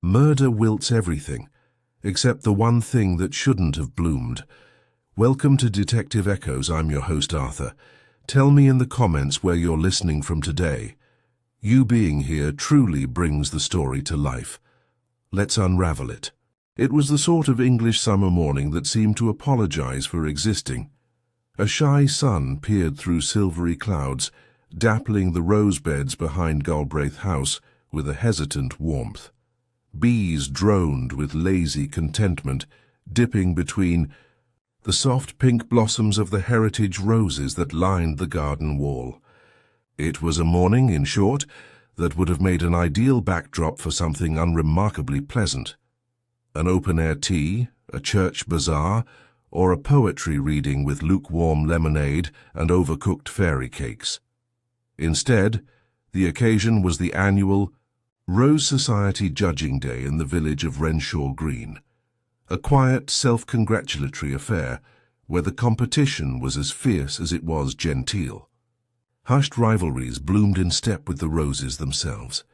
Murder wilts everything, except the one thing that shouldn't have bloomed. Welcome to Detective Echoes. I'm your host, Arthur. Tell me in the comments where you're listening from today. You being here truly brings the story to life. Let's unravel it. It was the sort of English summer morning that seemed to apologize for existing. A shy sun peered through silvery clouds, dappling the rose beds behind Galbraith House with a hesitant warmth. Bees droned with lazy contentment, dipping between the soft pink blossoms of the heritage roses that lined the garden wall. It was a morning, in short, that would have made an ideal backdrop for something unremarkably pleasant. An open-air tea, a church bazaar, or a poetry reading with lukewarm lemonade and overcooked fairy cakes. Instead, the occasion was the annual Rose Society Judging Day in the village of Renshaw Green, a quiet, self-congratulatory affair where the competition was as fierce as it was genteel. Hushed rivalries bloomed in step with the roses themselves.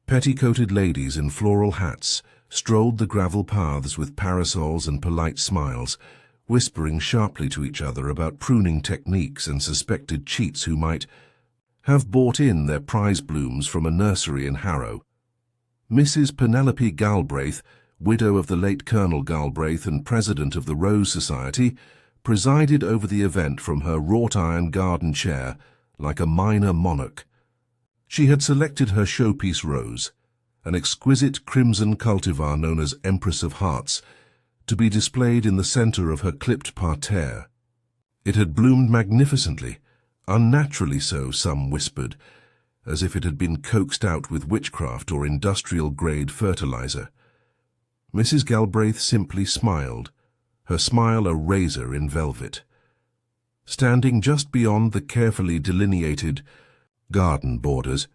Petticoated ladies in floral hats strolled the gravel paths with parasols and polite smiles, whispering sharply to each other about pruning techniques and suspected cheats who might have bought in their prize blooms from a nursery in Harrow. Mrs. Penelope Galbraith, widow of the late Colonel Galbraith and president of the Rose Society, presided over the event from her wrought-iron garden chair like a minor monarch. She had selected her showpiece rose, an exquisite crimson cultivar known as Empress of Hearts, to be displayed in the center of her clipped parterre. It had bloomed magnificently, unnaturally so, some whispered, as if it had been coaxed out with witchcraft or industrial-grade fertilizer. Mrs. Galbraith simply smiled, her smile a razor in velvet. Standing just beyond the carefully delineated garden borders,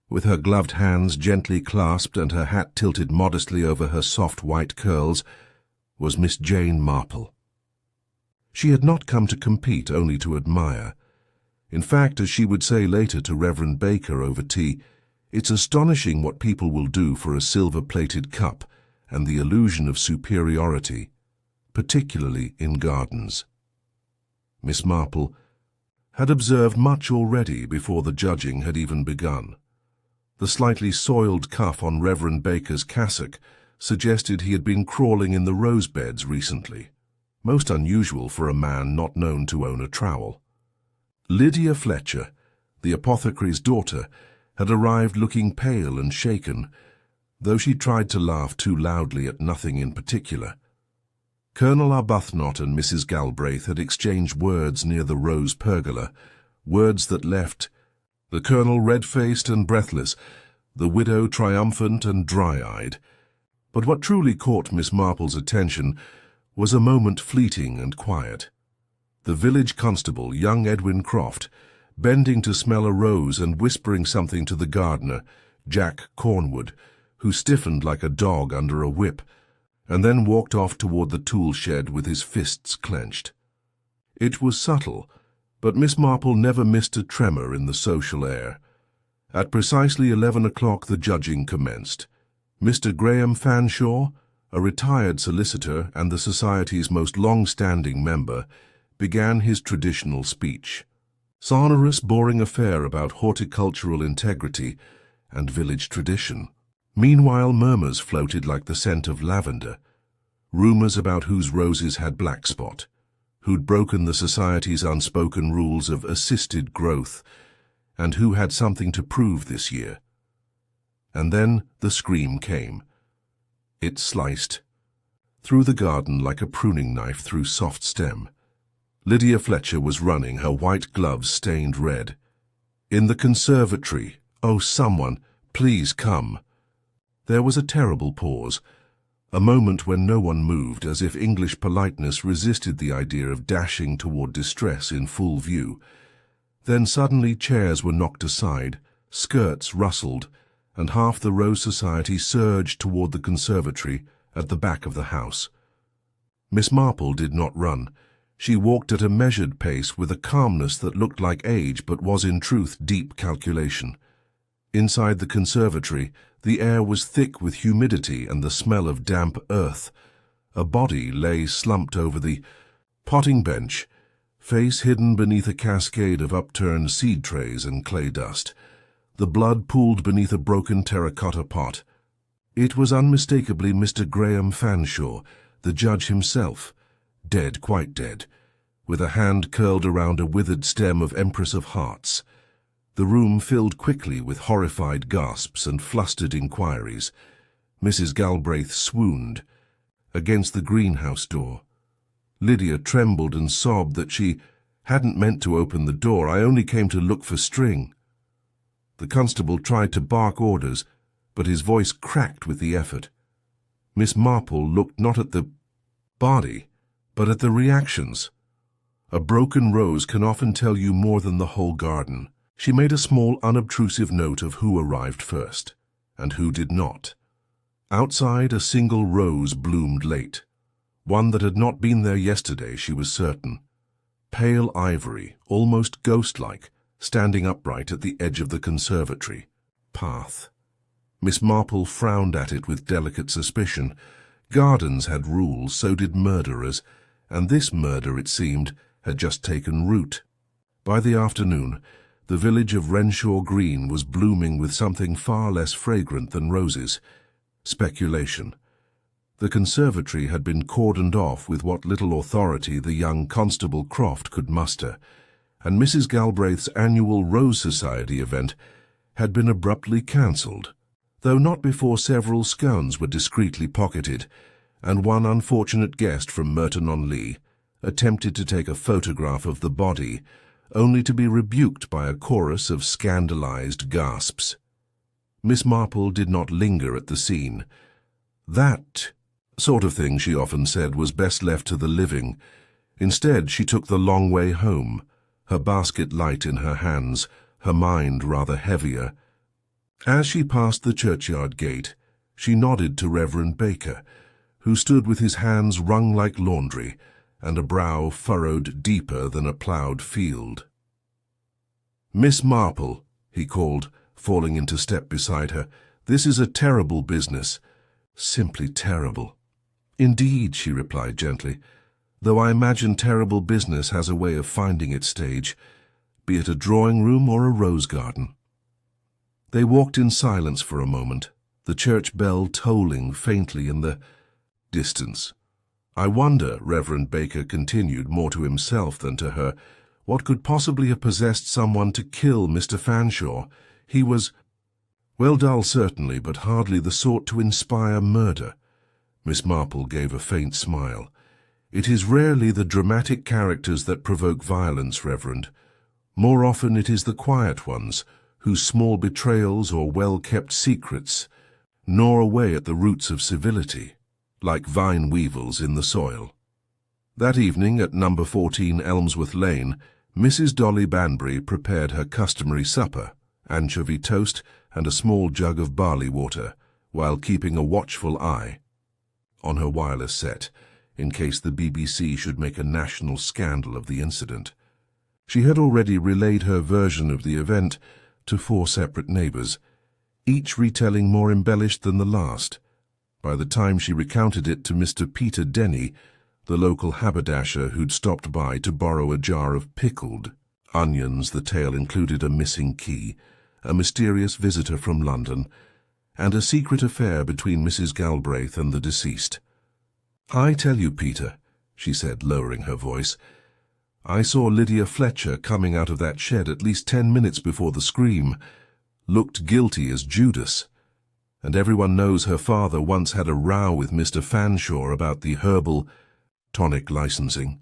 with her gloved hands gently clasped and her hat tilted modestly over her soft white curls, was Miss Jane Marple. She had not come to compete, only to admire. In fact, as she would say later to Reverend Baker over tea, it's astonishing what people will do for a silver-plated cup and the illusion of superiority, particularly in gardens. Miss Marple had observed much already before the judging had even begun. The slightly soiled cuff on Reverend Baker's cassock suggested he had been crawling in the rose beds recently, most unusual for a man not known to own a trowel. Lydia Fletcher, the apothecary's daughter, had arrived looking pale and shaken, though she tried to laugh too loudly at nothing in particular. Colonel Arbuthnot and Mrs. Galbraith had exchanged words near the rose pergola, words that left the colonel red-faced and breathless, the widow triumphant and dry-eyed. But what truly caught Miss Marple's attention was a moment fleeting and quiet. The village constable, young Edwin Croft, bending to smell a rose and whispering something to the gardener, Jack Cornwood, who stiffened like a dog under a whip, and then walked off toward the tool shed with his fists clenched. It was subtle, but Miss Marple never missed a tremor in the social air. At precisely 11 o'clock the judging commenced. Mr. Graham Fanshawe, a retired solicitor and the Society's most long-standing member, began his traditional speech. Sonorous, boring affair about horticultural integrity and village tradition. Meanwhile, murmurs floated like the scent of lavender. Rumors about whose roses had black spot, who'd broken the Society's unspoken rules of assisted growth, and who had something to prove this year. And then the scream came. It sliced through the garden like a pruning knife through soft stem. Lydia Fletcher was running, her white gloves stained red. In the conservatory, oh, someone, please come. There was a terrible pause, a moment when no one moved, as if English politeness resisted the idea of dashing toward distress in full view. Then suddenly chairs were knocked aside, skirts rustled, and half the Rose Society surged toward the conservatory at the back of the house. Miss Marple did not run. She walked at a measured pace with a calmness that looked like age but was in truth deep calculation. Inside the conservatory, the air was thick with humidity and the smell of damp earth. A body lay slumped over the potting bench, face hidden beneath a cascade of upturned seed trays and clay dust. The blood pooled beneath a broken terracotta pot. It was unmistakably Mr. Graham Fanshawe, the judge himself, dead, quite dead, with a hand curled around a withered stem of Empress of Hearts. The room filled quickly with horrified gasps and flustered inquiries. Mrs. Galbraith swooned against the greenhouse door. Lydia trembled and sobbed that she hadn't meant to open the door. "I only came to look for string." The constable tried to bark orders, but his voice cracked with the effort. Miss Marple looked not at the body, but at the reactions. A broken rose can often tell you more than the whole garden. She made a small, unobtrusive note of who arrived first, and who did not. Outside, a single rose bloomed late. One that had not been there yesterday, she was certain. Pale ivory, almost ghost-like, standing upright at the edge of the conservatory path. Miss Marple frowned at it with delicate suspicion. Gardens had rules, so did murderers, and this murder, it seemed, had just taken root. By the afternoon, the village of Renshaw Green was blooming with something far less fragrant than roses. Speculation. The conservatory had been cordoned off with what little authority the young Constable Croft could muster, and Mrs. Galbraith's annual Rose Society event had been abruptly cancelled, though not before several scones were discreetly pocketed, and one unfortunate guest from Merton-on-Lea attempted to take a photograph of the body, only to be rebuked by a chorus of scandalized gasps. Miss Marple did not linger at the scene. That sort of thing, she often said, was best left to the living. Instead, she took the long way home, her basket light in her hands, her mind rather heavier. As she passed the churchyard gate, she nodded to Reverend Baker, who stood with his hands wrung like laundry, and a brow furrowed deeper than a ploughed field. "Miss Marple," he called, falling into step beside her, "this is a terrible business. Simply terrible." "Indeed," she replied gently, "though I imagine terrible business has a way of finding its stage, be it a drawing-room or a rose-garden." They walked in silence for a moment, the church bell tolling faintly in the distance. "I wonder," Reverend Baker continued, more to himself than to her, "what could possibly have possessed someone to kill Mr. Fanshawe? He was, well, dull certainly, but hardly the sort to inspire murder." Miss Marple gave a faint smile. "It is rarely the dramatic characters that provoke violence, Reverend. More often it is the quiet ones, whose small betrayals or well-kept secrets gnaw away at the roots of civility, like vine weevils in the soil." That evening at number 14 Elmsworth Lane, Mrs. Dolly Banbury prepared her customary supper, anchovy toast and a small jug of barley water, while keeping a watchful eye on her wireless set, in case the BBC should make a national scandal of the incident. She had already relayed her version of the event to 4 separate neighbours, each retelling more embellished than the last. By the time she recounted it to Mr. Peter Denny, the local haberdasher who'd stopped by to borrow a jar of pickled onions, the tale included a missing key, a mysterious visitor from London, and a secret affair between Mrs. Galbraith and the deceased. "I tell you, Peter," she said, lowering her voice, "I saw Lydia Fletcher coming out of that shed at least 10 minutes before the scream, looked guilty as Judas, and everyone knows her father once had a row with Mr. Fanshawe about the herbal tonic licensing."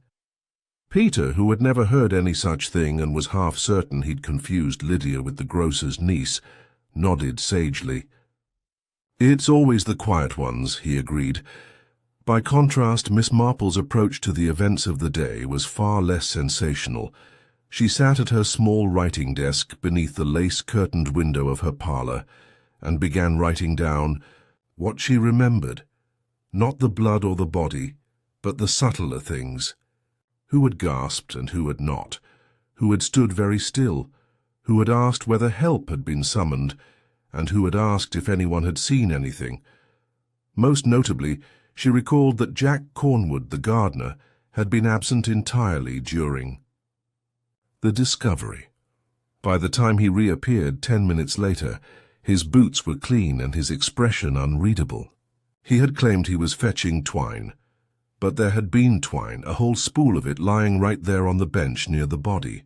Peter, who had never heard any such thing and was half certain he'd confused Lydia with the grocer's niece, nodded sagely. "It's always the quiet ones," he agreed. By contrast, Miss Marple's approach to the events of the day was far less sensational. She sat at her small writing desk beneath the lace-curtained window of her parlour and began writing down what she remembered, not the blood or the body, but the subtler things. Who had gasped and who had not, who had stood very still, who had asked whether help had been summoned, and who had asked if anyone had seen anything. Most notably, she recalled that Jack Cornwood, the gardener, had been absent entirely during the discovery. By the time he reappeared 10 minutes later, his boots were clean and his expression unreadable. He had claimed he was fetching twine, but there had been twine, a whole spool of it, lying right there on the bench near the body.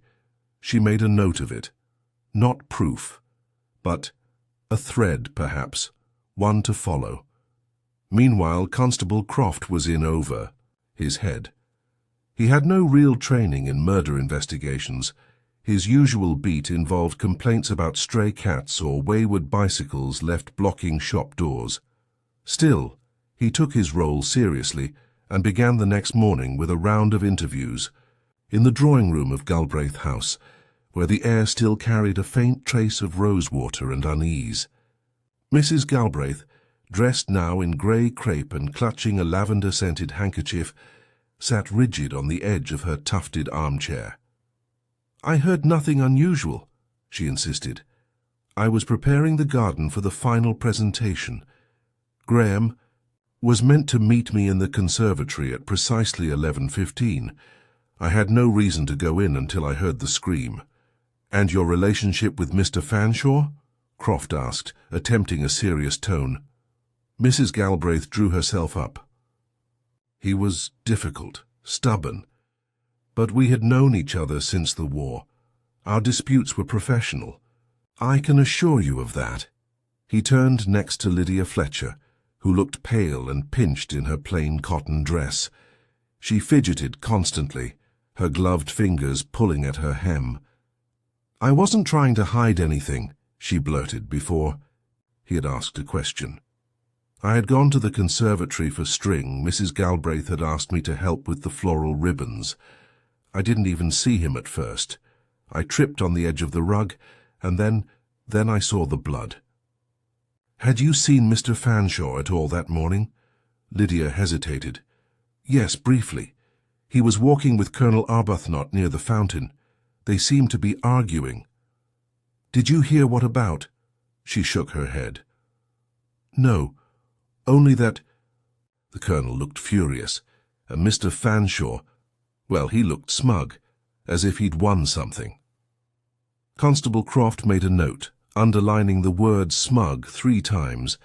She made a note of it. Not proof, but a thread, perhaps, one to follow. Meanwhile, Constable Croft was in over his head. He had no real training in murder investigations. His usual beat involved complaints about stray cats or wayward bicycles left blocking shop doors. Still, he took his role seriously and began the next morning with a round of interviews in the drawing-room of Galbraith House, where the air still carried a faint trace of rosewater and unease. Mrs. Galbraith, dressed now in grey crepe and clutching a lavender-scented handkerchief, sat rigid on the edge of her tufted armchair. "I heard nothing unusual," she insisted. "I was preparing the garden for the final presentation. Graham was meant to meet me in the conservatory at precisely 11:15. I had no reason to go in until I heard the scream." "And your relationship with Mr. Fanshawe?" Croft asked, attempting a serious tone. Mrs. Galbraith drew herself up. "He was difficult, stubborn, but we had known each other since the war. Our disputes were professional. I can assure you of that." He turned next to Lydia Fletcher, who looked pale and pinched in her plain cotton dress. She fidgeted constantly, her gloved fingers pulling at her hem. "I wasn't trying to hide anything," she blurted before he had asked a question. "I had gone to the conservatory for string. Mrs. Galbraith had asked me to help with the floral ribbons. I didn't even see him at first. I tripped on the edge of the rug, and then I saw the blood." "Had you seen Mr. Fanshawe at all that morning?" Lydia hesitated. "Yes, briefly. He was walking with Colonel Arbuthnot near the fountain. They seemed to be arguing." "Did you hear what about?" She shook her head. "No, only that—" The Colonel looked furious, and Mr. Fanshawe, well, he looked smug, as if he'd won something. Constable Croft made a note, underlining the word smug 3 times.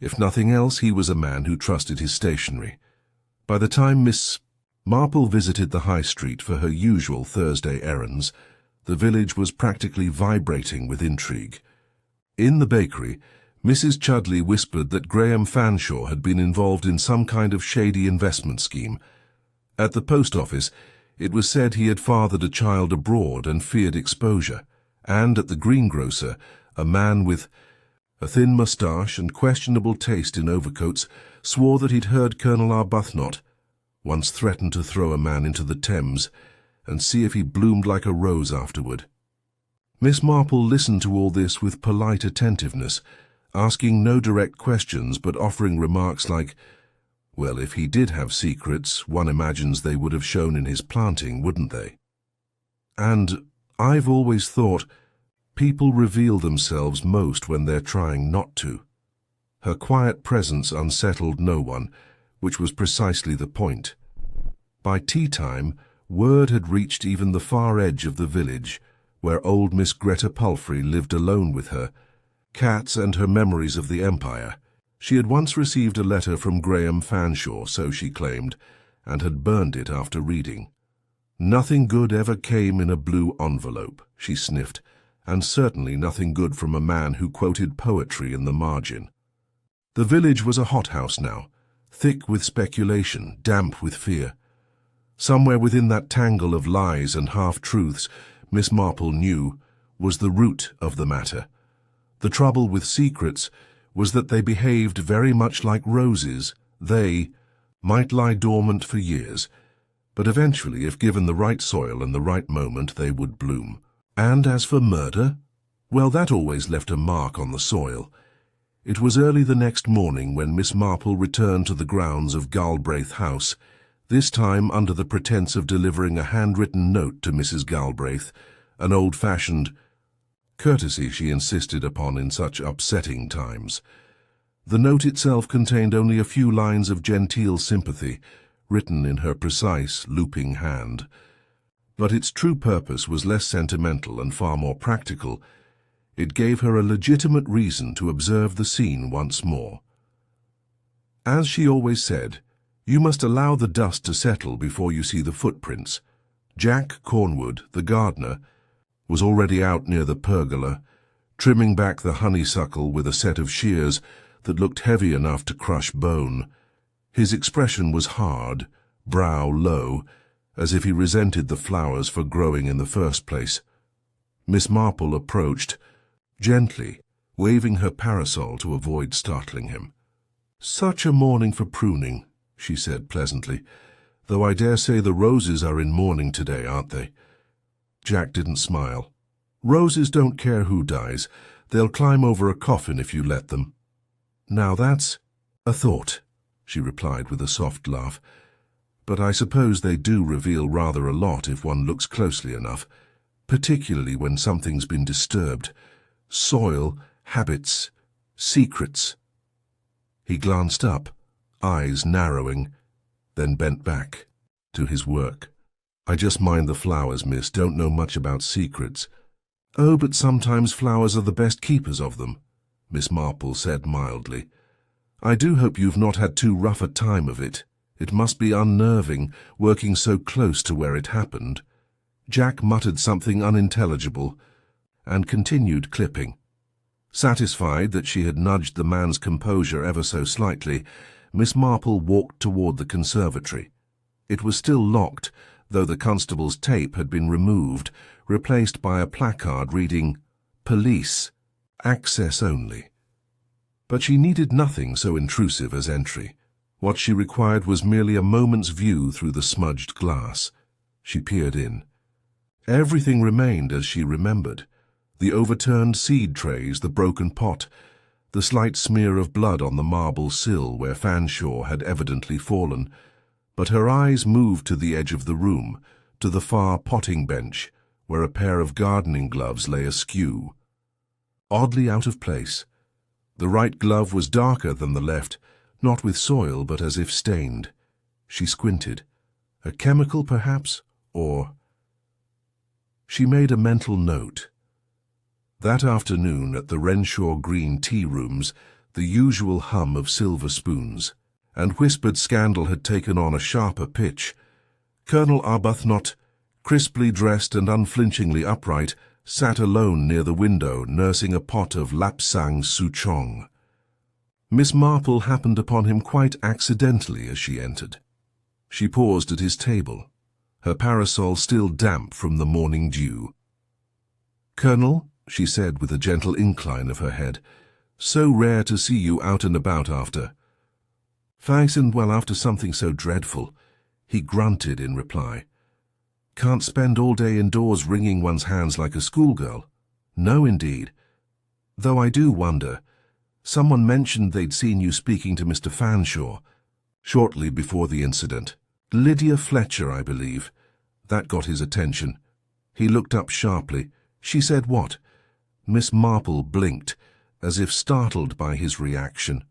If nothing else, he was a man who trusted his stationery. By the time Miss Marple visited the High Street for her usual Thursday errands, the village was practically vibrating with intrigue. In the bakery, Mrs. Chudley whispered that Graham Fanshawe had been involved in some kind of shady investment scheme. At the post office, it was said he had fathered a child abroad and feared exposure, and at the greengrocer, a man with a thin moustache and questionable taste in overcoats swore that he'd heard Colonel Arbuthnot once threaten to throw a man into the Thames and see if he bloomed like a rose afterward. Miss Marple listened to all this with polite attentiveness, asking no direct questions but offering remarks like, "Well, if he did have secrets, one imagines they would have shown in his planting, wouldn't they? And I've always thought people reveal themselves most when they're trying not to." Her quiet presence unsettled no one, which was precisely the point. By tea-time, word had reached even the far edge of the village, where old Miss Greta Palfrey lived alone with her cats and her memories of the Empire. She had once received a letter from Graham Fanshawe, so she claimed, and had burned it after reading. "Nothing good ever came in a blue envelope," she sniffed, "and certainly nothing good from a man who quoted poetry in the margin." The village was a hothouse now, thick with speculation, damp with fear. Somewhere within that tangle of lies and half-truths, Miss Marple knew, was the root of the matter. The trouble with secrets was that they behaved very much like roses. They might lie dormant for years, but eventually, if given the right soil and the right moment, they would bloom. And as for murder, well, that always left a mark on the soil. It was early the next morning when Miss Marple returned to the grounds of Galbraith House, this time under the pretence of delivering a handwritten note to Mrs. Galbraith, an old-fashioned Courtesy she insisted upon in such upsetting times. The note itself contained only a few lines of genteel sympathy, written in her precise, looping hand. But its true purpose was less sentimental and far more practical. It gave her a legitimate reason to observe the scene once more. As she always said, you must allow the dust to settle before you see the footprints. Jack Cornwood, the gardener, was already out near the pergola, trimming back the honeysuckle with a set of shears that looked heavy enough to crush bone. His expression was hard, brow low, as if he resented the flowers for growing in the first place. Miss Marple approached, gently, waving her parasol to avoid startling him. "Such a morning for pruning," she said pleasantly, "though I dare say the roses are in mourning today, aren't they?" Jack didn't smile. "Roses don't care who dies. They'll climb over a coffin if you let them." "Now that's a thought," she replied with a soft laugh. "But I suppose they do reveal rather a lot if one looks closely enough, particularly when something's been disturbed. Soil, habits, secrets." He glanced up, eyes narrowing, then bent back to his work. "I just mind the flowers, miss, don't know much about secrets." "Oh, but sometimes flowers are the best keepers of them," Miss Marple said mildly. "I do hope you've not had too rough a time of it. It must be unnerving, working so close to where it happened." Jack muttered something unintelligible and continued clipping. Satisfied that she had nudged the man's composure ever so slightly, Miss Marple walked toward the conservatory. It was still locked, though the constable's tape had been removed, replaced by a placard reading, "Police, access only." But she needed nothing so intrusive as entry. What she required was merely a moment's view through the smudged glass. She peered in. Everything remained as she remembered. The overturned seed trays, the broken pot, the slight smear of blood on the marble sill where Fanshawe had evidently fallen. But her eyes moved to the edge of the room, to the far potting bench, where a pair of gardening gloves lay askew. Oddly out of place. The right glove was darker than the left, not with soil, but as if stained. She squinted. A chemical, perhaps, or... She made a mental note. That afternoon at the Renshaw Green tea rooms, the usual hum of silver spoons, and whispered scandal had taken on a sharper pitch. Colonel Arbuthnot, crisply dressed and unflinchingly upright, sat alone near the window, nursing a pot of lapsang souchong. Miss Marple happened upon him quite accidentally as she entered. She paused at his table, her parasol still damp from the morning dew. "Colonel," she said with a gentle incline of her head, "so rare to see you out and about after—" "Thanks, and well, after something so dreadful," he grunted in reply. "Can't spend all day indoors wringing one's hands like a schoolgirl. No, indeed. Though I do wonder. Someone mentioned they'd seen you speaking to Mr. Fanshawe shortly before the incident. Lydia Fletcher, I believe. That got his attention. He looked up sharply. She said what?" Miss Marple blinked, as if startled by his reaction.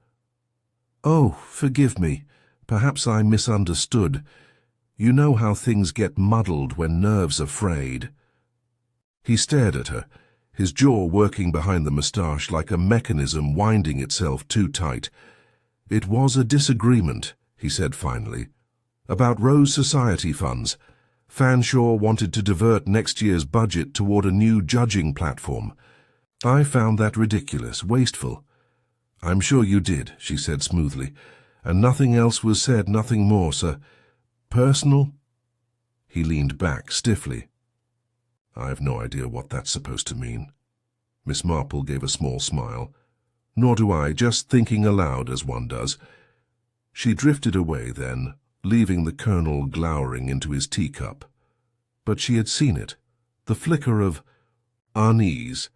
"Oh, forgive me. Perhaps I misunderstood. You know how things get muddled when nerves are frayed." He stared at her, his jaw working behind the moustache like a mechanism winding itself too tight. "It was a disagreement," he said finally, "about Rose Society funds. Fanshawe wanted to divert next year's budget toward a new judging platform. I found that ridiculous, wasteful." "I'm sure you did," she said smoothly, "and nothing else was said, nothing more, sir. Personal?" He leaned back stiffly. "I've no idea what that's supposed to mean." Miss Marple gave a small smile. "Nor do I, just thinking aloud as one does." She drifted away then, leaving the Colonel glowering into his teacup. But she had seen it, the flicker of unease,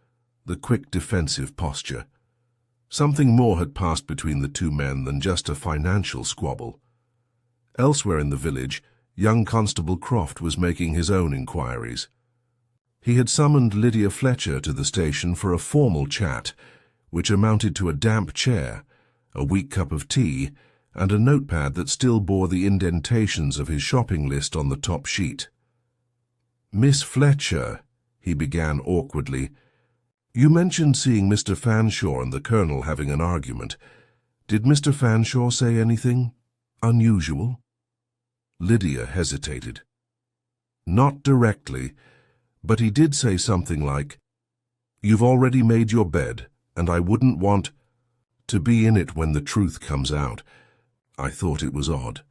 the quick defensive posture. Something more had passed between the two men than just a financial squabble. Elsewhere in the village, young Constable Croft was making his own inquiries. He had summoned Lydia Fletcher to the station for a formal chat, which amounted to a damp chair, a weak cup of tea, and a notepad that still bore the indentations of his shopping list on the top sheet. "Miss Fletcher," he began awkwardly, "you mentioned seeing Mr. Fanshawe and the Colonel having an argument. Did Mr. Fanshawe say anything unusual?" Lydia hesitated. "Not directly, but he did say something like, 'You've already made your bed, and I wouldn't want to be in it when the truth comes out.' I thought it was odd."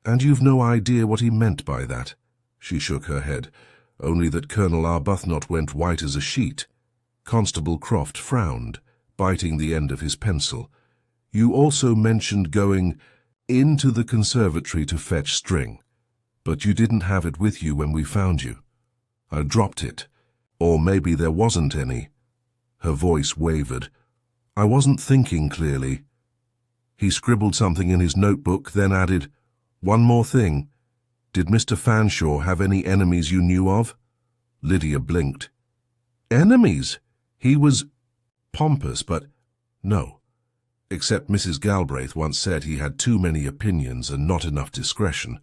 "And you've no idea what he meant by that?" She shook her head, only that Colonel Arbuthnot went white as a sheet. Constable Croft frowned, biting the end of his pencil. "You also mentioned going into the conservatory to fetch string, but you didn't have it with you when we found you. I dropped it. Or maybe there wasn't any." Her voice wavered. "I wasn't thinking clearly." He scribbled something in his notebook, then added, "One more thing. Did Mr. Fanshawe have any enemies you knew of?" Lydia blinked. "Enemies?" He was pompous, but no. Except Mrs. Galbraith once said he had too many opinions and not enough discretion.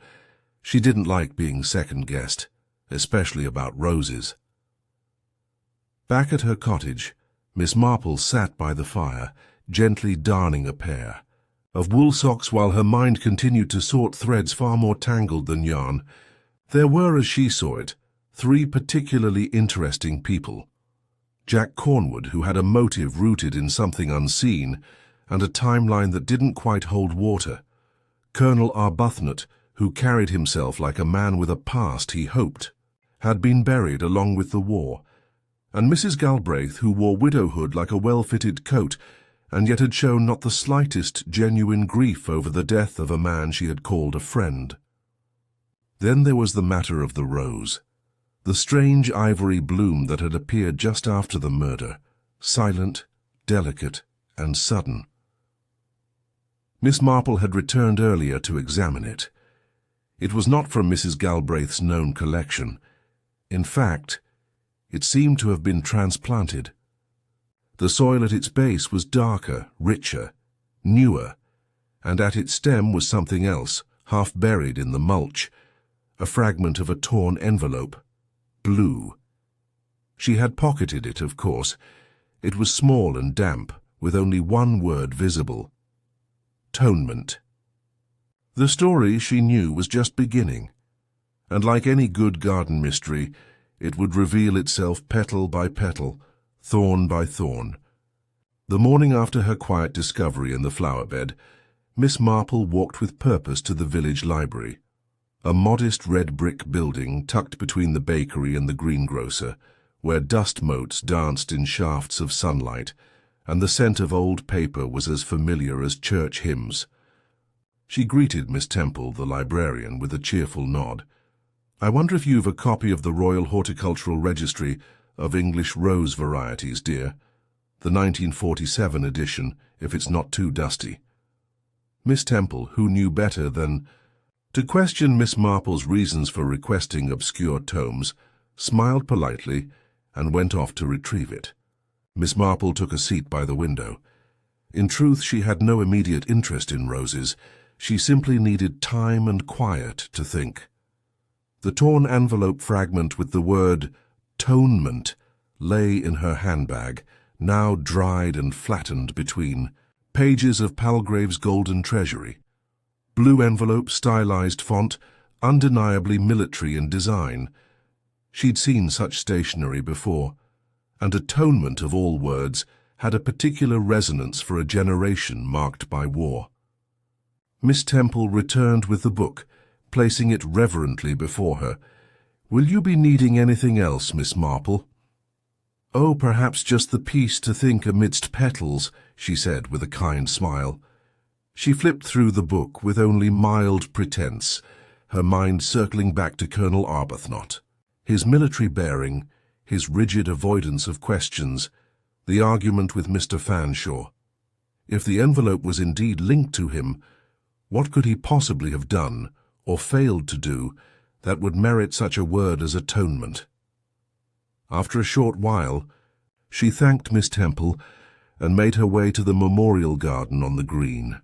She didn't like being second-guessed, especially about roses. Back at her cottage, Miss Marple sat by the fire, gently darning a pair of wool socks while her mind continued to sort threads far more tangled than yarn. There were, as she saw it, 3 particularly interesting people. Jack Cornwood, who had a motive rooted in something unseen and a timeline that didn't quite hold water. Colonel Arbuthnot, who carried himself like a man with a past he hoped had been buried along with the war, and Mrs. Galbraith, who wore widowhood like a well-fitted coat and yet had shown not the slightest genuine grief over the death of a man she had called a friend. Then there was the matter of the rose, the strange ivory bloom that had appeared just after the murder, silent, delicate, and sudden. Miss Marple had returned earlier to examine it. It was not from Mrs. Galbraith's known collection. In fact, it seemed to have been transplanted. The soil at its base was darker, richer, newer, and at its stem was something else, half buried in the mulch, a fragment of a torn envelope, blue. She had pocketed it, of course. It was small and damp, with only one word visible: Tonement. The story, she knew, was just beginning, and like any good garden mystery, it would reveal itself petal by petal, thorn by thorn. The morning after her quiet discovery in the flower-bed, Miss Marple walked with purpose to the village library, a modest red brick building tucked between the bakery and the greengrocer, where dust motes danced in shafts of sunlight, and the scent of old paper was as familiar as church hymns. She greeted Miss Temple, the librarian, with a cheerful nod. "I wonder if you've a copy of the Royal Horticultural Registry of English rose varieties, dear? The 1947 edition, if it's not too dusty." Miss Temple, who knew better than to question Miss Marple's reasons for requesting obscure tomes, smiled politely and went off to retrieve it. Miss Marple took a seat by the window. In truth, she had no immediate interest in roses. She simply needed time and quiet to think. The torn envelope fragment with the word "Tonement" lay in her handbag, now dried and flattened between pages of Palgrave's Golden Treasury. Blue envelope, stylized font, undeniably military in design. She'd seen such stationery before, and atonement of all words had a particular resonance for a generation marked by war. Miss Temple returned with the book, placing it reverently before her. "Will you be needing anything else, Miss Marple?" "Oh, perhaps just the peace to think amidst petals," she said with a kind smile. She flipped through the book with only mild pretense, her mind circling back to Colonel Arbuthnot, his military bearing, his rigid avoidance of questions, the argument with Mr. Fanshawe. If the envelope was indeed linked to him, what could he possibly have done, or failed to do, that would merit such a word as atonement? After a short while, she thanked Miss Temple and made her way to the memorial garden on the green.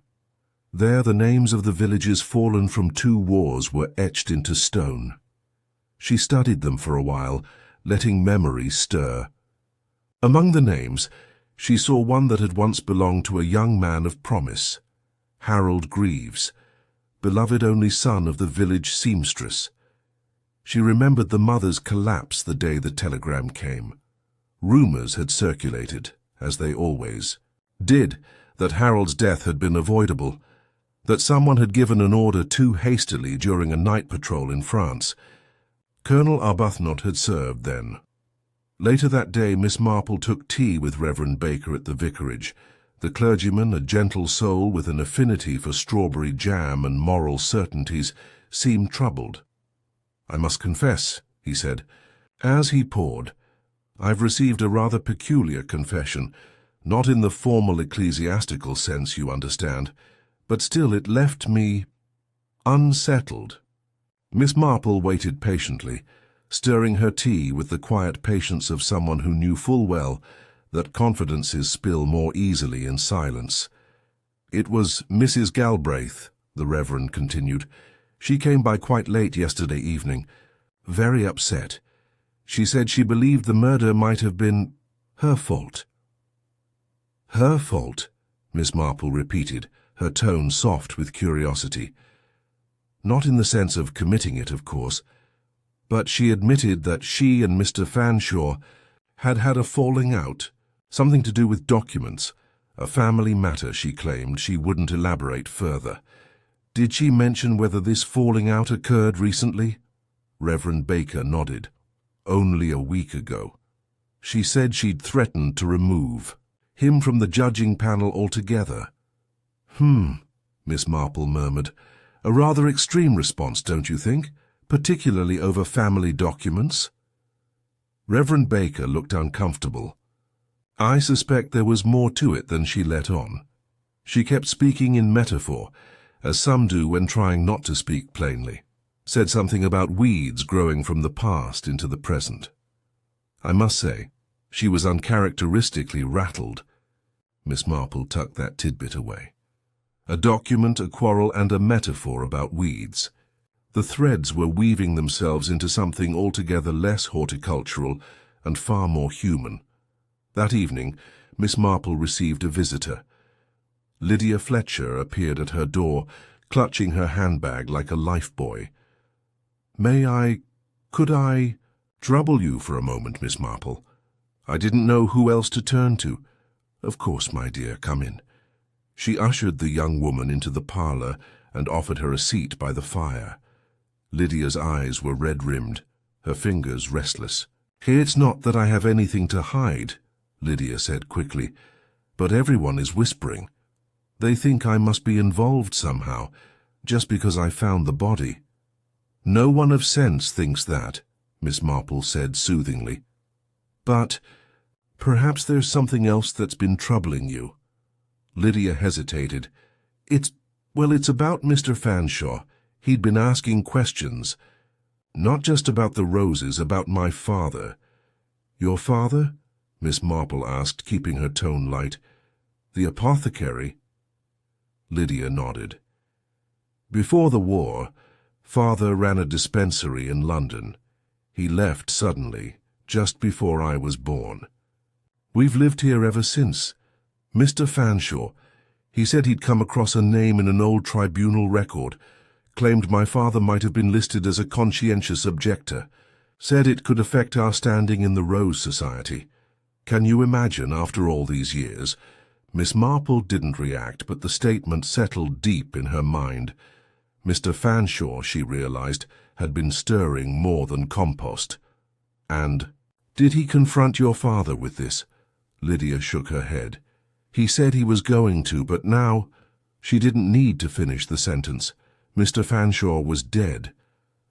There the names of the villages fallen from 2 wars were etched into stone. She studied them for a while, letting memory stir. Among the names, she saw one that had once belonged to a young man of promise, Harold Greaves, beloved only son of the village seamstress. She remembered the mother's collapse the day the telegram came. Rumors had circulated, as they always did, that Harold's death had been avoidable, that someone had given an order too hastily during a night patrol in France. Colonel Arbuthnot had served then. Later that day, Miss Marple took tea with Reverend Baker at the vicarage. The clergyman, a gentle soul with an affinity for strawberry jam and moral certainties, seemed troubled. "I must confess," he said, as he poured, "I've received a rather peculiar confession, not in the formal ecclesiastical sense, you understand, but still it left me unsettled." Miss Marple waited patiently, stirring her tea with the quiet patience of someone who knew full well that confidences spill more easily in silence. "It was Mrs. Galbraith," the Reverend continued. "She came by quite late yesterday evening, very upset. She said she believed the murder might have been her fault." "Her fault?" Miss Marple repeated, her tone soft with curiosity. "Not in the sense of committing it, of course, but she admitted that she and Mr. Fanshawe had had a falling out, something to do with documents, a family matter, she claimed. She wouldn't elaborate further." "Did she mention whether this falling out occurred recently?" Reverend Baker nodded. "Only a week ago. She said she'd threatened to remove him from the judging panel altogether." Miss Marple murmured. "A rather extreme response, don't you think? Particularly over family documents?" Reverend Baker looked uncomfortable. "I suspect there was more to it than she let on. She kept speaking in metaphor, as some do when trying not to speak plainly. Said something about weeds growing from the past into the present. I must say, she was uncharacteristically rattled." Miss Marple tucked that tidbit away. A document, a quarrel, and a metaphor about weeds. The threads were weaving themselves into something altogether less horticultural and far more human. That evening, Miss Marple received a visitor. Lydia Fletcher appeared at her door, clutching her handbag like a lifebuoy. Could I trouble you for a moment, Miss Marple? I didn't know who else to turn to." "Of course, my dear, come in." She ushered the young woman into the parlor and offered her a seat by the fire. Lydia's eyes were red-rimmed, her fingers restless. "It's not that I have anything to hide," Lydia said quickly, "but everyone is whispering. They think I must be involved somehow, just because I found the body." "No one of sense thinks that," Miss Marple said soothingly. "But perhaps there's something else that's been troubling you." Lydia hesitated. It's about Mr. Fanshawe. He'd been asking questions. Not just about the roses, about my father." "Your father?" Miss Marple asked, keeping her tone light. "The apothecary?" Lydia nodded. "Before the war, Father ran a dispensary in London. He left suddenly, just before I was born. We've lived here ever since. Mr. Fanshawe, he said he'd come across a name in an old tribunal record, claimed my father might have been listed as a conscientious objector, said it could affect our standing in the Rose Society. Can you imagine, after all these years?" Miss Marple didn't react, but the statement settled deep in her mind. Mr. Fanshawe, she realized, had been stirring more than compost. "And did he confront your father with this?" Lydia shook her head. "He said he was going to, but now—" She didn't need to finish the sentence. Mr. Fanshawe was dead,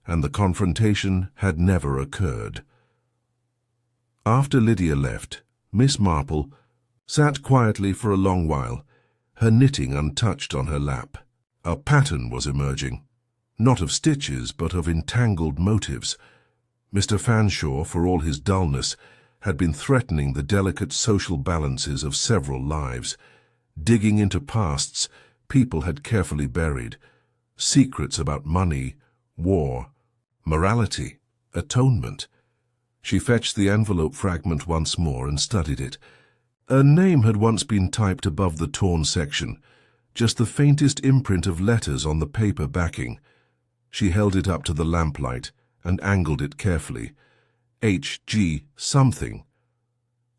and the confrontation had never occurred. After Lydia left, Miss Marple sat quietly for a long while, her knitting untouched on her lap. A pattern was emerging, not of stitches, but of entangled motives. Mr. Fanshawe, for all his dullness, had been threatening the delicate social balances of several lives, digging into pasts people had carefully buried, secrets about money, war, morality, atonement. She fetched the envelope fragment once more and studied it. A name had once been typed above the torn section, just the faintest imprint of letters on the paper backing. She held it up to the lamplight and angled it carefully. H.G. something.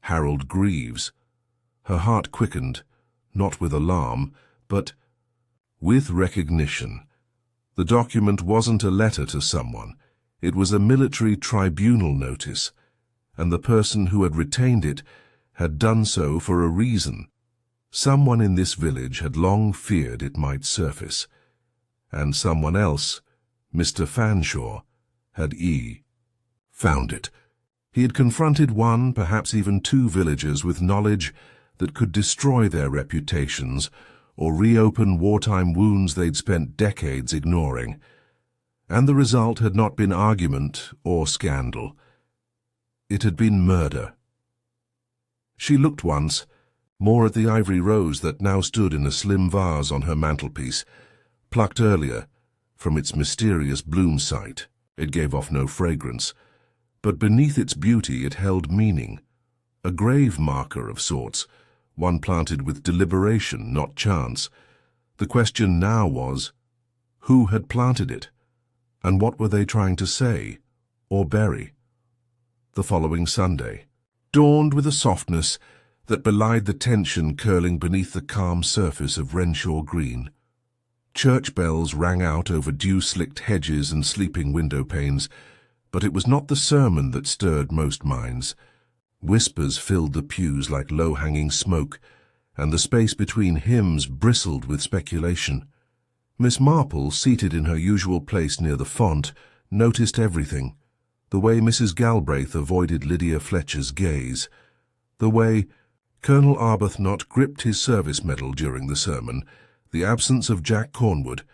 Harold Greaves. Her heart quickened, not with alarm, but with recognition. The document wasn't a letter to someone. It was a military tribunal notice, and the person who had retained it had done so for a reason. Someone in this village had long feared it might surface, and someone else, Mr. Fanshawe, had found it. He had confronted one, perhaps even two villagers with knowledge that could destroy their reputations or reopen wartime wounds they'd spent decades ignoring. And the result had not been argument or scandal. It had been murder. She looked once, more at the ivory rose that now stood in a slim vase on her mantelpiece, plucked earlier from its mysterious bloom site. It gave off no fragrance, but beneath its beauty it held meaning, a grave marker of sorts, one planted with deliberation, not chance. The question now was, who had planted it, and what were they trying to say or bury? The following Sunday dawned with a softness that belied the tension curling beneath the calm surface of Renshaw Green. Church bells rang out over dew-slicked hedges and sleeping window panes, but it was not the sermon that stirred most minds. Whispers filled the pews like low-hanging smoke, and the space between hymns bristled with speculation. Miss Marple, seated in her usual place near the font, noticed everything. The way Mrs. Galbraith avoided Lydia Fletcher's gaze, the way Colonel Arbuthnot gripped his service medal during the sermon, the absence of Jack Cornwood,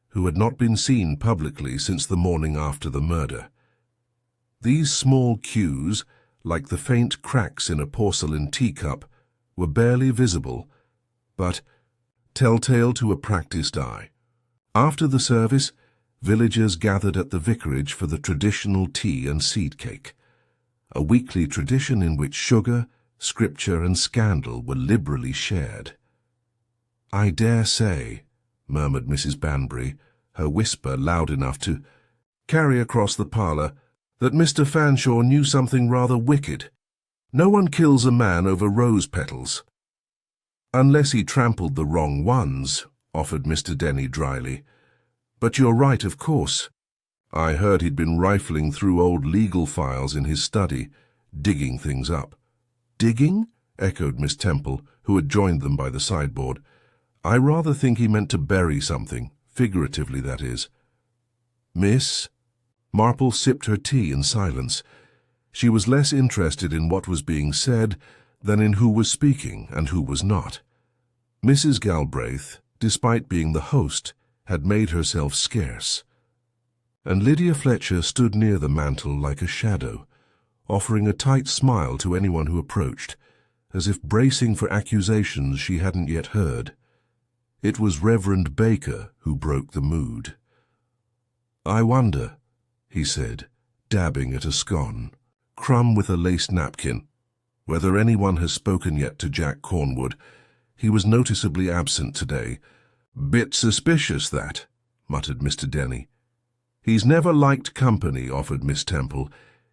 who had not been seen publicly since the morning after the murder. These small cues, like the faint cracks in a porcelain teacup, were barely visible, but telltale to a practiced eye. After the service, villagers gathered at the vicarage for the traditional tea and seed cake, a weekly tradition in which sugar, scripture, and scandal were liberally shared. "I dare say," murmured Mrs. Banbury, her whisper loud enough to carry across the parlour, "that Mr. Fanshawe knew something rather wicked. No one kills a man over rose petals." "Unless he trampled the wrong ones," offered Mr. Denny dryly. "But you're right, of course. I heard he'd been rifling through old legal files in his study, digging things up." "Digging?" echoed Miss Temple, who had joined them by the sideboard. "I rather think he meant to bury something, figuratively, that is." "Miss?" Marple sipped her tea in silence. She was less interested in what was being said than in who was speaking and who was not. Mrs. Galbraith, despite being the host, had made herself scarce, and Lydia Fletcher stood near the mantel like a shadow, offering a tight smile to anyone who approached, as if bracing for accusations she hadn't yet heard. It was Reverend Baker who broke the mood. "I wonder," he said, dabbing at a scone, crumb with a lace napkin, "whether anyone has spoken yet to Jack Cornwood. He was noticeably absent today." "Bit suspicious, that," muttered Mr. Denny. "He's never liked company," offered Miss Temple,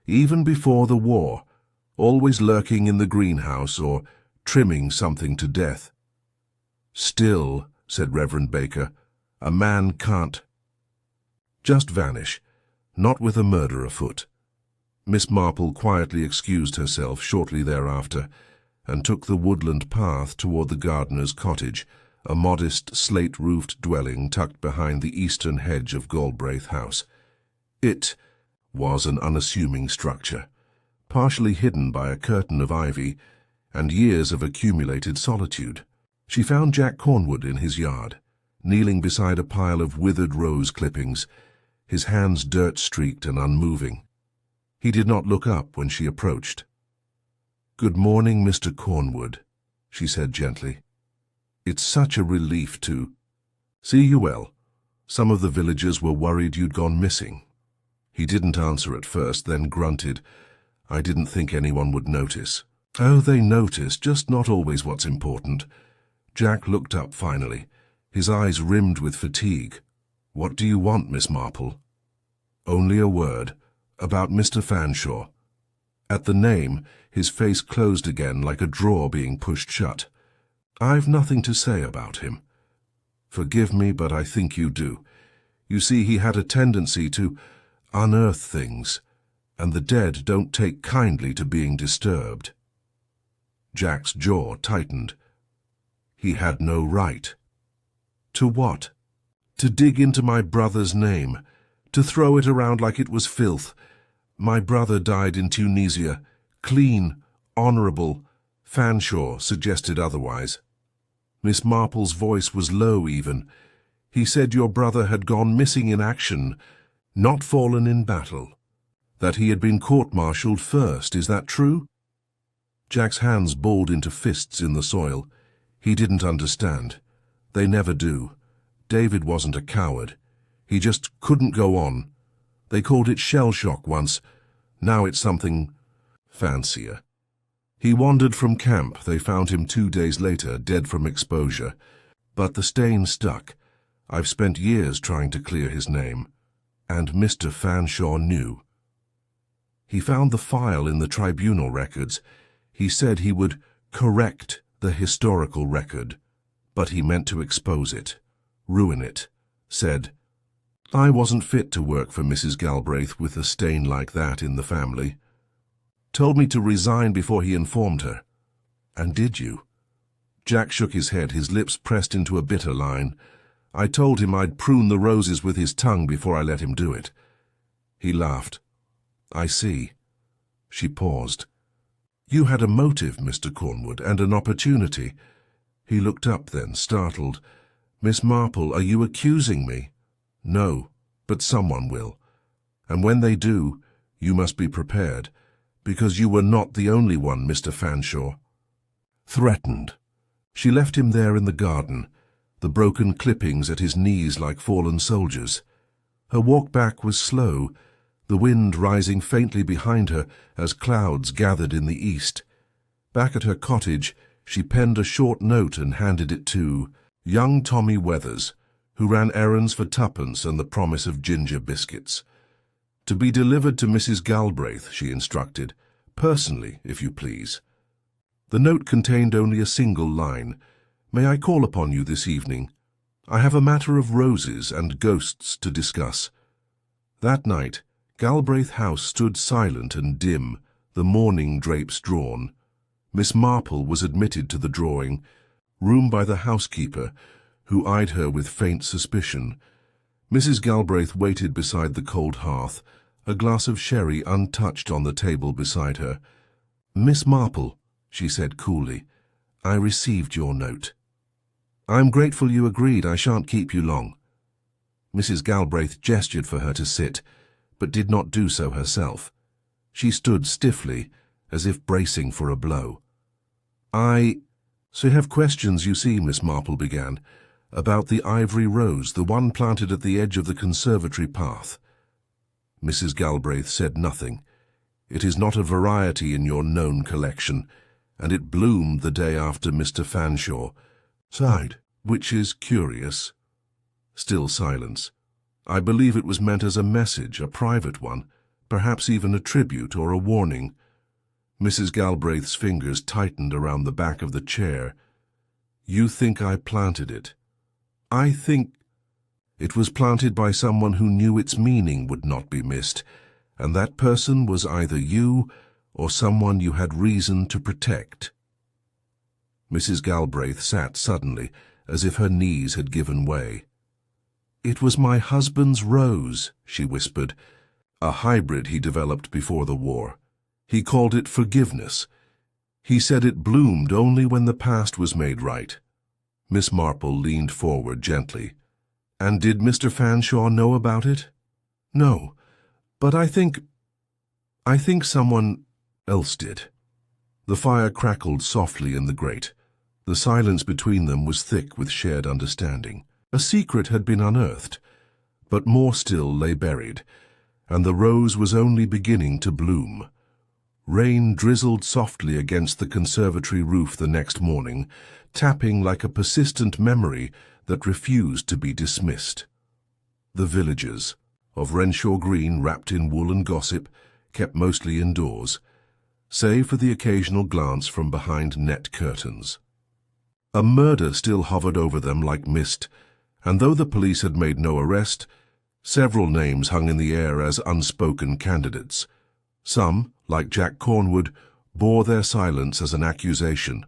"even before the war, always lurking in the greenhouse or trimming something to death." "Still," said Reverend Baker, "a man can't just vanish, not with a murder afoot." Miss Marple quietly excused herself shortly thereafter and took the woodland path toward the gardener's cottage, a modest slate-roofed dwelling tucked behind the eastern hedge of Galbraith House. It was an unassuming structure, partially hidden by a curtain of ivy and years of accumulated solitude. She found Jack Cornwood in his yard, kneeling beside a pile of withered rose clippings, his hands dirt-streaked and unmoving. He did not look up when she approached. "Good morning, Mr. Cornwood," she said gently. "It's such a relief to see you well. Some of the villagers were worried you'd gone missing." He didn't answer at first, then grunted. "I didn't think anyone would notice." "Oh, they notice, just not always what's important." Jack looked up finally, his eyes rimmed with fatigue. "What do you want, Miss Marple?" "Only a word. About Mr. Fanshawe." At the name, his face closed again like a drawer being pushed shut. "I've nothing to say about him." "Forgive me, but I think you do. You see, he had a tendency to unearth things, and the dead don't take kindly to being disturbed." Jack's jaw tightened. "He had no right." "To what?" "To dig into my brother's name, to throw it around like it was filth. My brother died in Tunisia, clean, honorable. Fanshawe suggested otherwise." Miss Marple's voice was low even. "He said your brother had gone missing in action, not fallen in battle. That he had been court-martialed first, is that true?" Jack's hands balled into fists in the soil. He didn't understand. They never do. David wasn't a coward. He just couldn't go on. They called it shell shock once. Now it's something fancier. He wandered from camp. They found him 2 days later, dead from exposure. But the stain stuck. I've spent years trying to clear his name. And Mr. Fanshawe knew. He found the file in the tribunal records. He said he would correct the historical record, but he meant to expose it, ruin it. Said, I wasn't fit to work for Mrs. Galbraith with a stain like that in the family. Told me to resign before he informed her. And did you? Jack shook his head, his lips pressed into a bitter line. I told him I'd prune the roses with his tongue before I let him do it. He laughed. I see. She paused. You had a motive, Mr. Cornwood, and an opportunity. He looked up then, startled. Miss Marple, are you accusing me? No, but someone will. And when they do, you must be prepared, because you were not the only one, Mr. Fanshawe. Threatened. She left him there in the garden, the broken clippings at his knees like fallen soldiers. Her walk back was slow, the wind rising faintly behind her as clouds gathered in the east. Back at her cottage, she penned a short note and handed it to young Tommy Weathers, who ran errands for twopence and the promise of ginger biscuits. To be delivered to Mrs. Galbraith, she instructed, personally, if you please. The note contained only a single line. May I call upon you this evening? I have a matter of roses and ghosts to discuss. That night, Galbraith House stood silent and dim, the mourning drapes drawn. Miss Marple was admitted to the drawing room by the housekeeper, who eyed her with faint suspicion. Mrs. Galbraith waited beside the cold hearth, a glass of sherry untouched on the table beside her. Miss Marple, she said coolly, I received your note. I'm grateful you agreed. I shan't keep you long. Mrs. Galbraith gestured for her to sit, but did not do so herself. She stood stiffly, as if bracing for a blow. So you have questions, you see, Miss Marple began, about the ivory rose, the one planted at the edge of the conservatory path. Mrs. Galbraith said nothing. It is not a variety in your known collection, and it bloomed the day after Mr. Fanshawe sighed, which is curious. Still silence. I believe it was meant as a message, a private one, perhaps even a tribute or a warning. Mrs. Galbraith's fingers tightened around the back of the chair. You think I planted it? I think it was planted by someone who knew its meaning would not be missed, and that person was either you or someone you had reason to protect. Mrs. Galbraith sat suddenly, as if her knees had given way. It was my husband's rose, she whispered, a hybrid he developed before the war. He called it forgiveness. He said it bloomed only when the past was made right. Miss Marple leaned forward gently. And did Mr. Fanshawe know about it? No, but I think I think someone else did. The fire crackled softly in the grate. The silence between them was thick with shared understanding. A secret had been unearthed, but more still lay buried, and the rose was only beginning to bloom. Rain drizzled softly against the conservatory roof the next morning, tapping like a persistent memory that refused to be dismissed. The villagers, of Renshaw Green wrapped in wool and gossip, kept mostly indoors, save for the occasional glance from behind net curtains. A murder still hovered over them like mist, and though the police had made no arrest, several names hung in the air as unspoken candidates. Some, like Jack Cornwood, bore their silence as an accusation.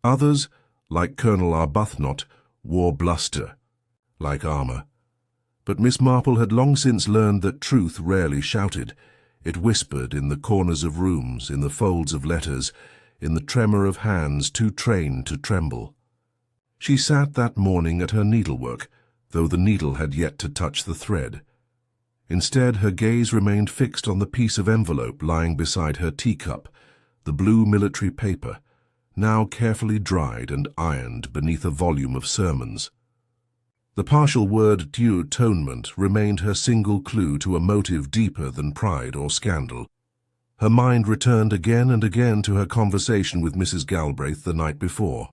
Others, like Colonel Arbuthnot, wore bluster, like armor. But Miss Marple had long since learned that truth rarely shouted. It whispered in the corners of rooms, in the folds of letters, in the tremor of hands too trained to tremble. She sat that morning at her needlework, though the needle had yet to touch the thread. Instead, her gaze remained fixed on the piece of envelope lying beside her teacup, the blue military paper, now carefully dried and ironed beneath a volume of sermons. The partial word due atonement remained her single clue to a motive deeper than pride or scandal. Her mind returned again and again to her conversation with Mrs. Galbraith the night before.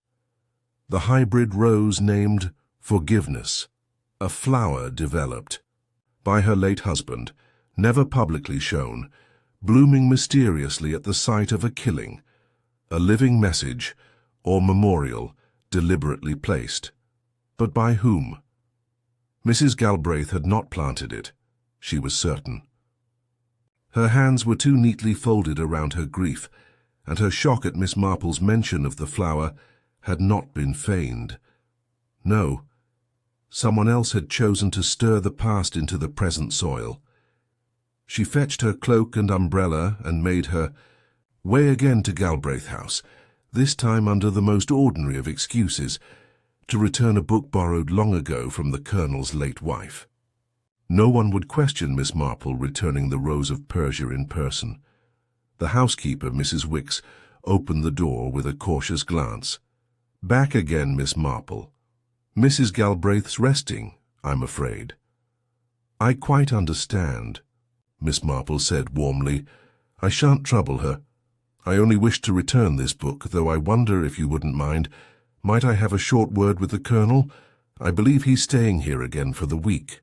The hybrid rose named Forgiveness, a flower developed by her late husband, never publicly shown, blooming mysteriously at the site of a killing, a living message or memorial deliberately placed. But by whom? Mrs. Galbraith had not planted it, she was certain. Her hands were too neatly folded around her grief, and her shock at Miss Marple's mention of the flower had not been feigned. No, someone else had chosen to stir the past into the present soil. She fetched her cloak and umbrella and made her way again to Galbraith House, this time under the most ordinary of excuses, to return a book borrowed long ago from the Colonel's late wife. No one would question Miss Marple returning the Rose of Persia in person. The housekeeper, Mrs. Wicks, opened the door with a cautious glance. "Back again, Miss Marple. Mrs. Galbraith's resting, I'm afraid." "I quite understand," Miss Marple said warmly. "I shan't trouble her. I only wish to return this book, though I wonder if you wouldn't mind. Might I have a short word with the Colonel? I believe he's staying here again for the week."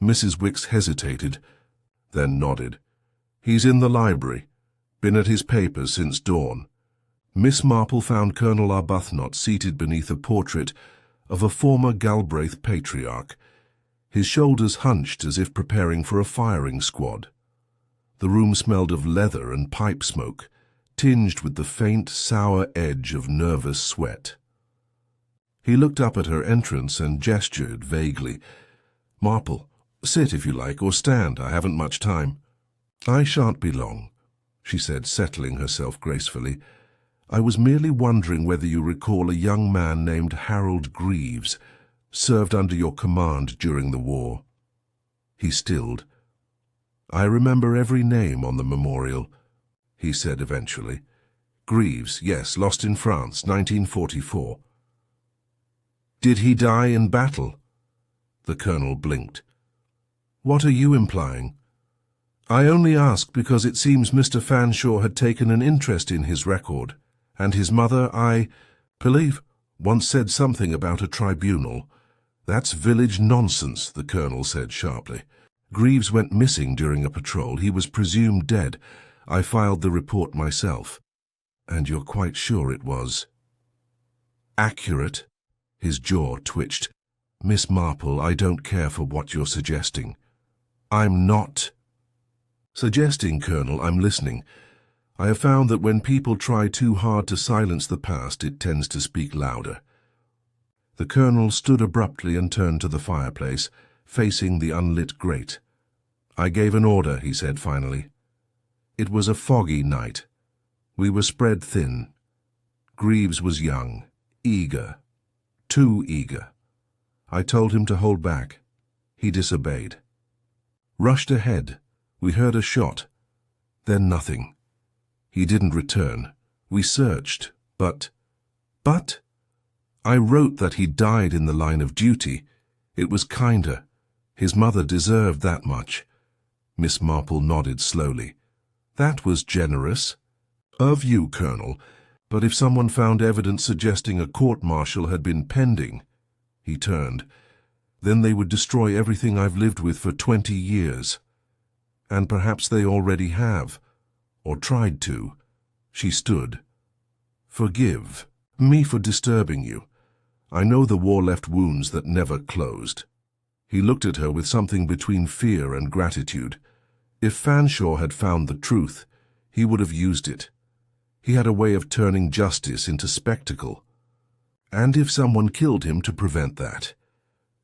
Mrs. Wicks hesitated, then nodded. "He's in the library. Been at his papers since dawn." Miss Marple found Colonel Arbuthnot seated beneath a portrait of a former Galbraith patriarch, his shoulders hunched as if preparing for a firing squad. The room smelled of leather and pipe smoke, tinged with the faint, sour edge of nervous sweat. He looked up at her entrance and gestured vaguely. "Marple, sit if you like, or stand. I haven't much time." "I shan't be long," she said, settling herself gracefully. "I was merely wondering whether you recall a young man named Harold Greaves, served under your command during the war." He stilled. "I remember every name on the memorial," he said eventually. "Greaves, yes, lost in France, 1944. "Did he die in battle?" The Colonel blinked. "What are you implying?" "I only ask because it seems Mr. Fanshawe had taken an interest in his record, and his mother, I believe, once said something about a tribunal." "That's village nonsense," the Colonel said sharply. "Greaves went missing during a patrol. He was presumed dead. I filed the report myself." "And you're quite sure it was accurate?" His jaw twitched. "Miss Marple, I don't care for what you're suggesting." "I'm not suggesting, Colonel. I'm listening. I have found that when people try too hard to silence the past, it tends to speak louder." The Colonel stood abruptly and turned to the fireplace, facing the unlit grate. "I gave an order," he said finally. "It was a foggy night. We were spread thin. Greaves was young, eager, too eager. I told him to hold back. He disobeyed. Rushed ahead. We heard a shot. Then nothing. He didn't return. We searched, but... I wrote that he died in the line of duty. It was kinder. His mother deserved that much. Miss Marple nodded slowly. That was generous. Of you, Colonel. But if someone found evidence suggesting a court-martial had been pending... He turned. Then they would destroy everything I've lived with for 20 years. And perhaps they already have. Or tried to. She stood. Forgive me for disturbing you. I know the war left wounds that never closed. He looked at her with something between fear and gratitude. If Fanshawe had found the truth, he would have used it. He had a way of turning justice into spectacle. And if someone killed him to prevent that?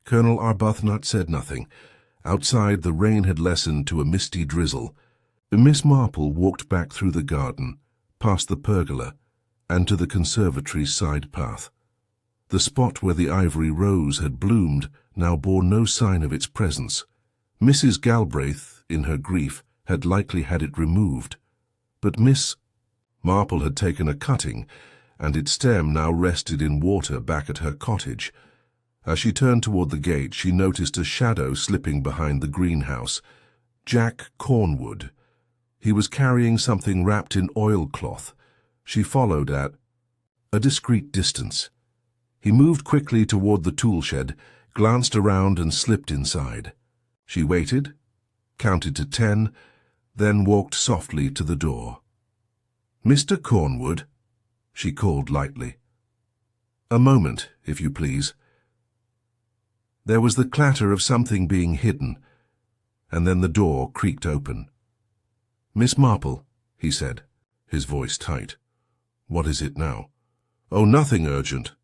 Colonel Arbuthnot said nothing. Outside, the rain had lessened to a misty drizzle. Miss Marple walked back through the garden, past the pergola, and to the conservatory's side path. The spot where the ivory rose had bloomed now bore no sign of its presence. Mrs. Galbraith, in her grief, had likely had it removed. But Miss Marple had taken a cutting, and its stem now rested in water back at her cottage. As she turned toward the gate, she noticed a shadow slipping behind the greenhouse. Jack Cornwood. He was carrying something wrapped in oilcloth. She followed at a discreet distance. He moved quickly toward the tool shed, glanced around and slipped inside. She waited, counted to 10, then walked softly to the door. "Mr. Cornwood," she called lightly. "A moment, if you please." There was the clatter of something being hidden, and then the door creaked open. "Miss Marple," he said, his voice tight. "What is it now?" "Oh, nothing urgent.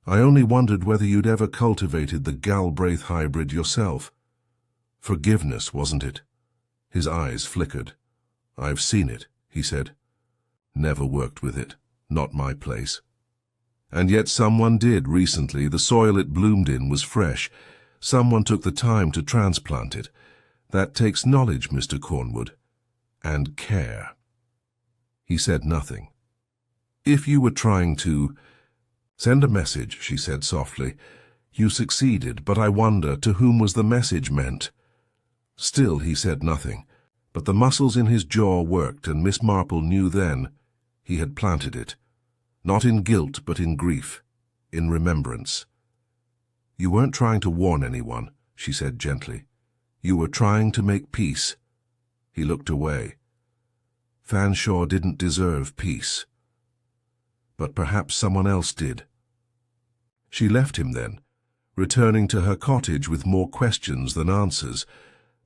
I only wondered whether you'd ever cultivated the Galbraith hybrid yourself." Forgiveness, wasn't it? His eyes flickered. "I've seen it," he said. "Never worked with it. Not my place." And yet someone did recently. The soil it bloomed in was fresh. Someone took the time to transplant it. That takes knowledge, Mr. Cornwood. And care. He said nothing. "If you were trying to send a message," she said softly, "you succeeded, but I wonder to whom was the message meant?" Still he said nothing, but the muscles in his jaw worked, and Miss Marple knew then he had planted it. Not in guilt, but in grief, in remembrance. "You weren't trying to warn anyone," she said gently. "You were trying to make peace." He looked away. Fanshawe didn't deserve peace. But perhaps someone else did. She left him then, returning to her cottage with more questions than answers,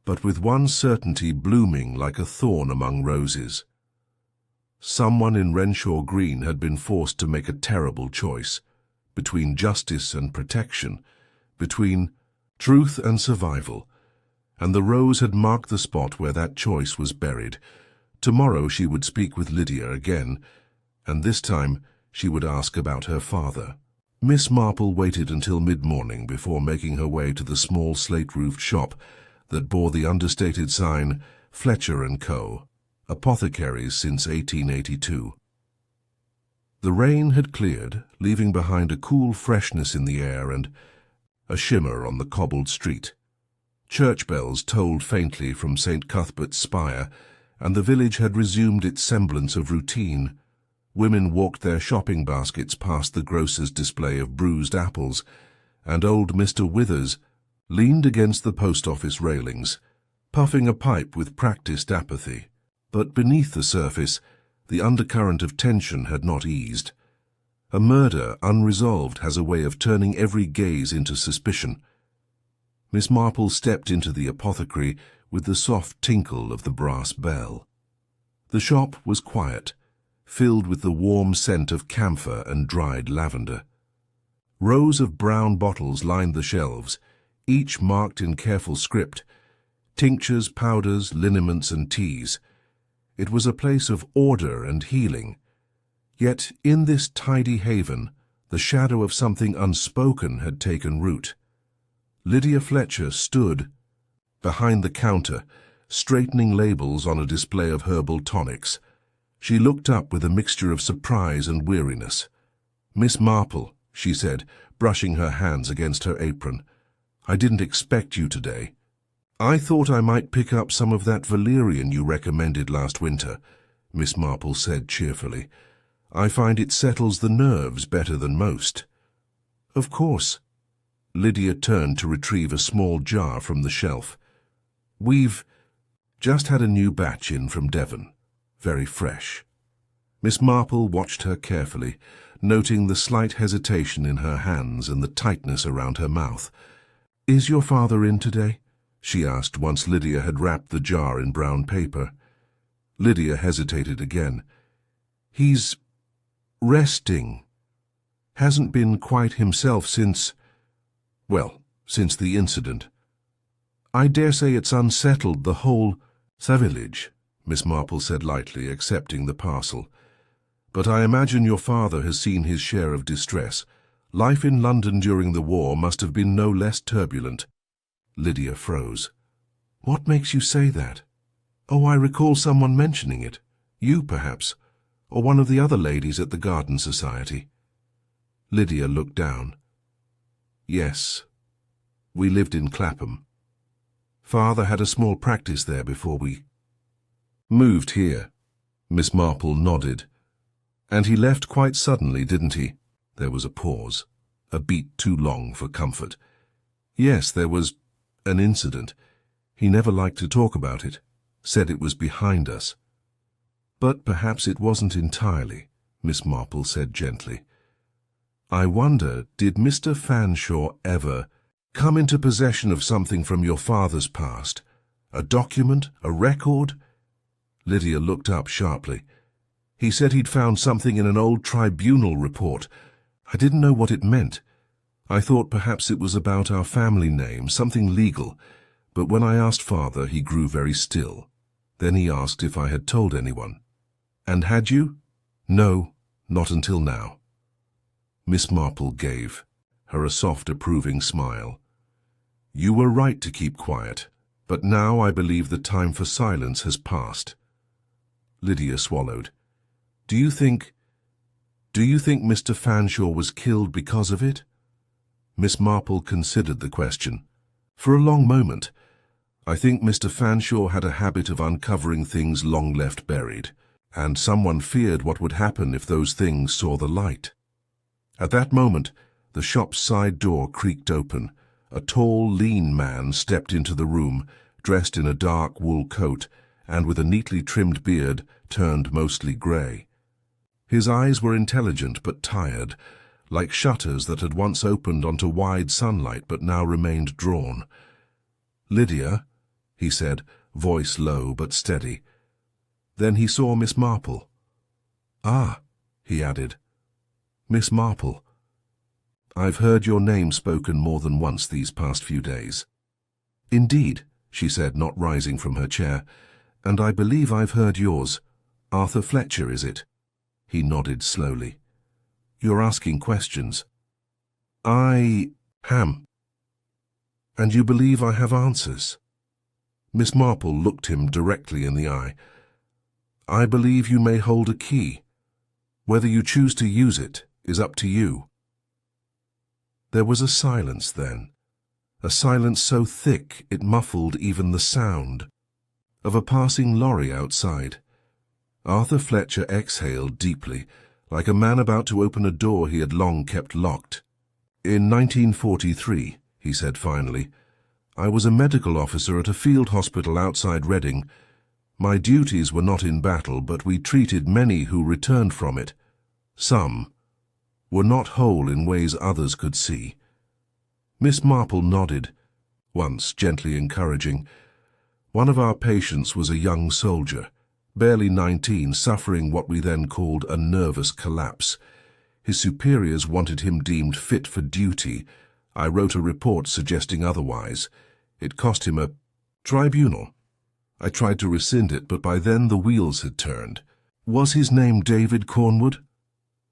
but with one certainty blooming like a thorn among roses. Someone in Renshaw Green had been forced to make a terrible choice, between justice and protection, between truth and survival, and the rose had marked the spot where that choice was buried. Tomorrow she would speak with Lydia again, and this time she would ask about her father. Miss Marple waited until mid-morning before making her way to the small slate-roofed shop that bore the understated sign, Fletcher & Co., apothecaries since 1882. The rain had cleared, leaving behind a cool freshness in the air and a shimmer on the cobbled street. Church bells tolled faintly from St. Cuthbert's spire, and the village had resumed its semblance of routine. Women walked their shopping baskets past the grocer's display of bruised apples, and old Mr. Withers leaned against the post office railings, puffing a pipe with practiced apathy. But beneath the surface, the undercurrent of tension had not eased. A murder unresolved has a way of turning every gaze into suspicion. Miss Marple stepped into the apothecary with the soft tinkle of the brass bell. The shop was quiet, filled with the warm scent of camphor and dried lavender. Rows of brown bottles lined the shelves, each marked in careful script: tinctures, powders, liniments, and teas. It was a place of order and healing. Yet in this tidy haven, the shadow of something unspoken had taken root. Lydia Fletcher stood behind the counter, straightening labels on a display of herbal tonics. She looked up with a mixture of surprise and weariness. "Miss Marple," she said, brushing her hands against her apron, "I didn't expect you today. I thought I might pick up some of that valerian you recommended last winter," Miss Marple said cheerfully. "I find it settles the nerves better than most." "Of course." Lydia turned to retrieve a small jar from the shelf. "We've just had a new batch in from Devon. Very fresh." Miss Marple watched her carefully, noting the slight hesitation in her hands and the tightness around her mouth. "Is your father in today?" she asked once Lydia had wrapped the jar in brown paper. Lydia hesitated again. "He's resting. Hasn't been quite himself since the incident. I dare say it's unsettled the whole village," Miss Marple said lightly, accepting the parcel. "But I imagine your father has seen his share of distress. Life in London during the war must have been no less turbulent." Lydia froze. "What makes you say that?" "Oh, I recall someone mentioning it. You, perhaps, or one of the other ladies at the Garden Society." Lydia looked down. "Yes, we lived in Clapham. Father had a small practice there before we moved here." Miss Marple nodded. "And he left quite suddenly, didn't he?" There was a pause, a beat too long for comfort. "Yes, there was an incident. He never liked to talk about it, said it was behind us." "But perhaps it wasn't entirely," Miss Marple said gently. "I wonder, did Mr. Fanshawe ever come into possession of something from your father's past? A document? A record?" Lydia looked up sharply. "He said he'd found something in an old tribunal report. I didn't know what it meant. I thought perhaps it was about our family name, something legal. But when I asked Father, he grew very still. Then he asked if I had told anyone." "And had you?" "No, not until now." Miss Marple gave her a soft, approving smile. "You were right to keep quiet, but now I believe the time for silence has passed." Lydia swallowed. Do you think Mr. Fanshawe was killed because of it?" Miss Marple considered the question. "For a long moment. I think Mr. Fanshawe had a habit of uncovering things long left buried, and someone feared what would happen if those things saw the light." At that moment, the shop's side door creaked open. A tall, lean man stepped into the room, dressed in a dark wool coat and with a neatly trimmed beard turned mostly grey. His eyes were intelligent but tired, like shutters that had once opened onto wide sunlight but now remained drawn. "Lydia," he said, voice low but steady. Then he saw Miss Marple. "Ah," he added, "Miss Marple. I've heard your name spoken more than once these past few days." "Indeed," she said, not rising from her chair, "and I believe I've heard yours. Arthur Fletcher, is it?" He nodded slowly. "You're asking questions." "I am. And you believe I have answers?" Miss Marple looked him directly in the eye. "I believe you may hold a key. Whether you choose to use it is up to you." There was a silence then, a silence so thick it muffled even the sound of a passing lorry outside. Arthur Fletcher exhaled deeply, like a man about to open a door he had long kept locked. "In 1943, he said finally, "I was a medical officer at a field hospital outside Reading. My duties were not in battle, but we treated many who returned from it. Some were not whole in ways others could see." Miss Marple nodded, once gently encouraging. "One of our patients was a young soldier, barely 19, suffering what we then called a nervous collapse. His superiors wanted him deemed fit for duty. I wrote a report suggesting otherwise. It cost him a tribunal. I tried to rescind it, but by then the wheels had turned." "Was his name David Cornwood?"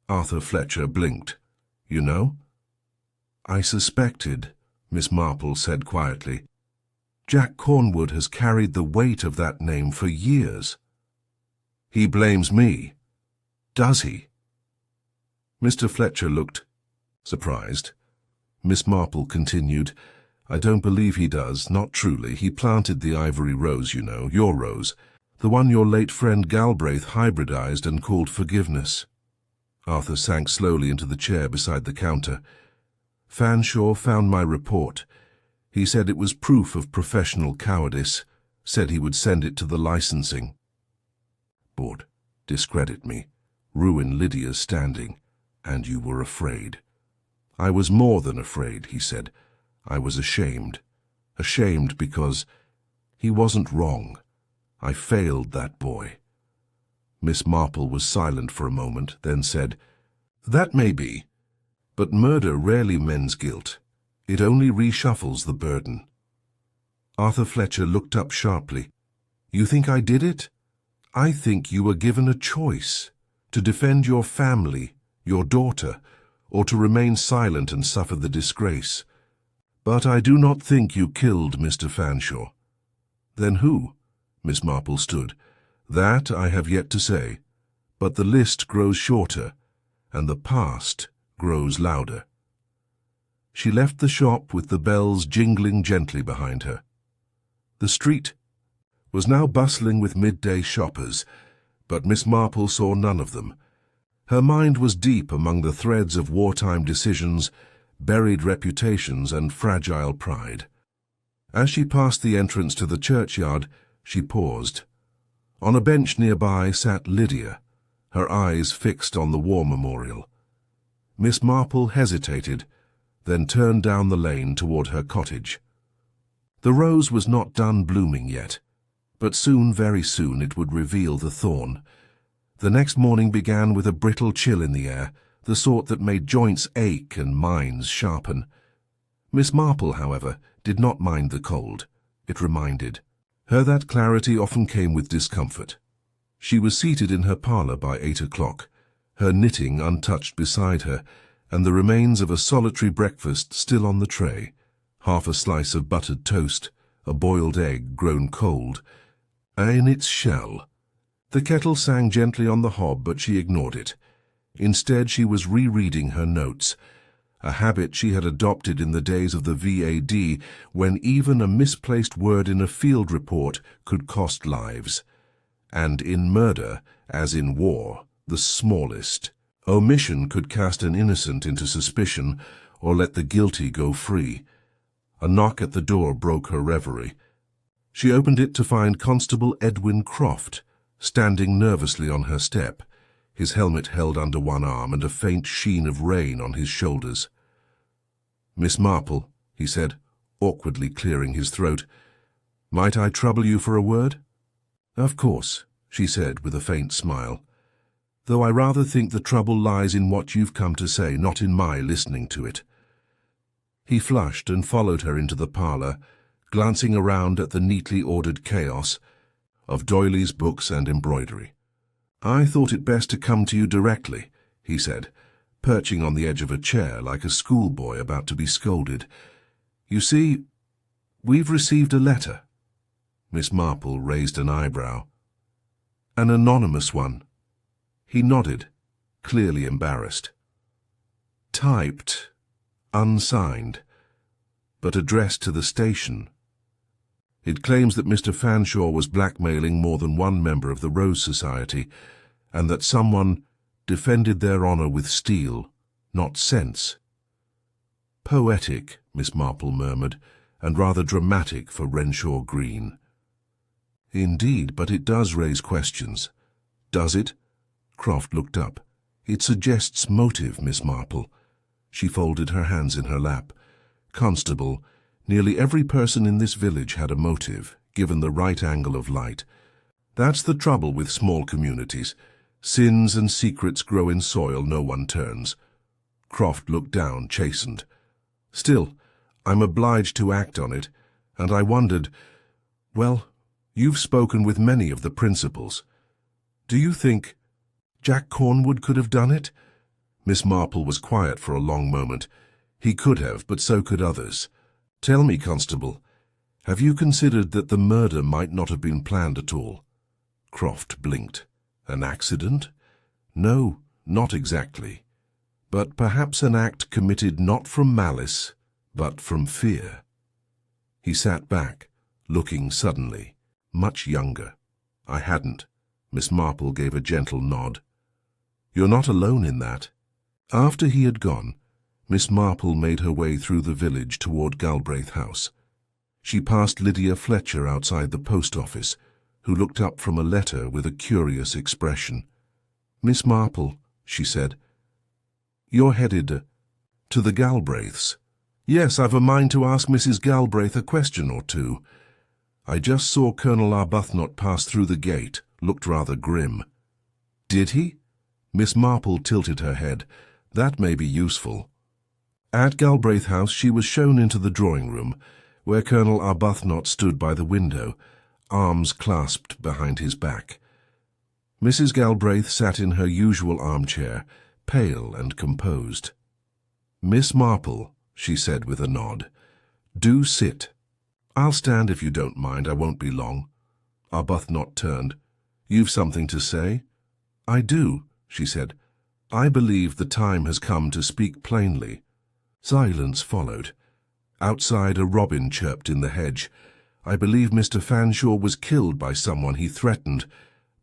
Arthur Fletcher blinked. "You know?" "I suspected," Miss Marple said quietly. Jack Cornwood has carried the weight of that name for years. He blames me. Does he? Mr. Fletcher looked surprised. Miss Marple continued, I don't believe he does, not truly. He planted the ivory rose, you know, your rose, the one your late friend Galbraith hybridized and called forgiveness. Arthur sank slowly into the chair beside the counter. Fanshawe found my report. He said it was proof of professional cowardice, said he would send it to the licensing board. Discredit me, ruin Lydia's standing, and you were afraid. I was more than afraid, he said. I was ashamed. Ashamed because he wasn't wrong. I failed that boy. Miss Marple was silent for a moment, then said, That may be, but murder rarely mends guilt. It only reshuffles the burden. Arthur Fletcher looked up sharply. You think I did it? I think you were given a choice, to defend your family, your daughter, or to remain silent and suffer the disgrace. But I do not think you killed Mr. Fanshawe. Then who? Miss Marple stood. That I have yet to say, but the list grows shorter, and the past grows louder. She left the shop with the bells jingling gently behind her. The street was now bustling with midday shoppers, but Miss Marple saw none of them. Her mind was deep among the threads of wartime decisions, buried reputations, and fragile pride. As she passed the entrance to the churchyard, she paused. On a bench nearby sat Lydia, her eyes fixed on the war memorial. Miss Marple hesitated, then turned down the lane toward her cottage. The rose was not done blooming yet, but soon, very soon, it would reveal the thorn. The next morning began with a brittle chill in the air, the sort that made joints ache and minds sharpen. Miss Marple, however, did not mind the cold. It reminded her that clarity often came with discomfort. She was seated in her parlour by 8 o'clock, her knitting untouched beside her, and the remains of a solitary breakfast still on the tray, half a slice of buttered toast, a boiled egg grown cold, in its shell. The kettle sang gently on the hob, but she ignored it. Instead, she was rereading her notes, a habit she had adopted in the days of the VAD, when even a misplaced word in a field report could cost lives. And in murder, as in war, the smallest omission could cast an innocent into suspicion or let the guilty go free. A knock at the door broke her reverie. She opened it to find Constable Edwin Croft, standing nervously on her step, his helmet held under one arm and a faint sheen of rain on his shoulders. Miss Marple, he said, awkwardly clearing his throat, might I trouble you for a word? Of course, she said with a faint smile, though I rather think the trouble lies in what you've come to say, not in my listening to it. He flushed and followed her into the parlour, glancing around at the neatly ordered chaos of doilies, books, and embroidery. I thought it best to come to you directly, he said, perching on the edge of a chair like a schoolboy about to be scolded. You see, we've received a letter. Miss Marple raised an eyebrow. An anonymous one. He nodded, clearly embarrassed. Typed, unsigned, but addressed to the station. It claims that Mr. Fanshawe was blackmailing more than one member of the Rose Society, and that someone defended their honour with steel, not sense. Poetic, Miss Marple murmured, and rather dramatic for Renshaw Green. Indeed, but it does raise questions. Does it? Croft looked up. It suggests motive, Miss Marple. She folded her hands in her lap. Constable, nearly every person in this village had a motive, given the right angle of light. That's the trouble with small communities. Sins and secrets grow in soil no one turns. Croft looked down, chastened. Still, I'm obliged to act on it, and I wondered, well, you've spoken with many of the principals. Do you think Jack Cornwood could have done it? Miss Marple was quiet for a long moment. He could have, but so could others. Tell me, Constable, Have you considered that the murder might not have been planned at all? Croft blinked. An accident? No, not exactly. But perhaps an act committed not from malice, but from fear. He sat back, looking suddenly much younger. I hadn't. Miss Marple gave a gentle nod. You're not alone in that. After he had gone, Miss Marple made her way through the village toward Galbraith House. She passed Lydia Fletcher outside the post office, who looked up from a letter with a curious expression. Miss Marple, she said, you're headed to the Galbraiths. Yes, I've a mind to ask Mrs. Galbraith a question or two. I just saw Colonel Arbuthnot pass through the gate, looked rather grim. Did he? Miss Marple tilted her head. That may be useful. At Galbraith House she was shown into the drawing-room, where Colonel Arbuthnot stood by the window, arms clasped behind his back. Mrs. Galbraith sat in her usual armchair, pale and composed. Miss Marple, she said with a nod, do sit. I'll stand if you don't mind, I won't be long. Arbuthnot turned. You've something to say? I do, she said. I believe the time has come to speak plainly. Silence followed. Outside a robin chirped in the hedge. I believe Mr. Fanshawe was killed by someone he threatened,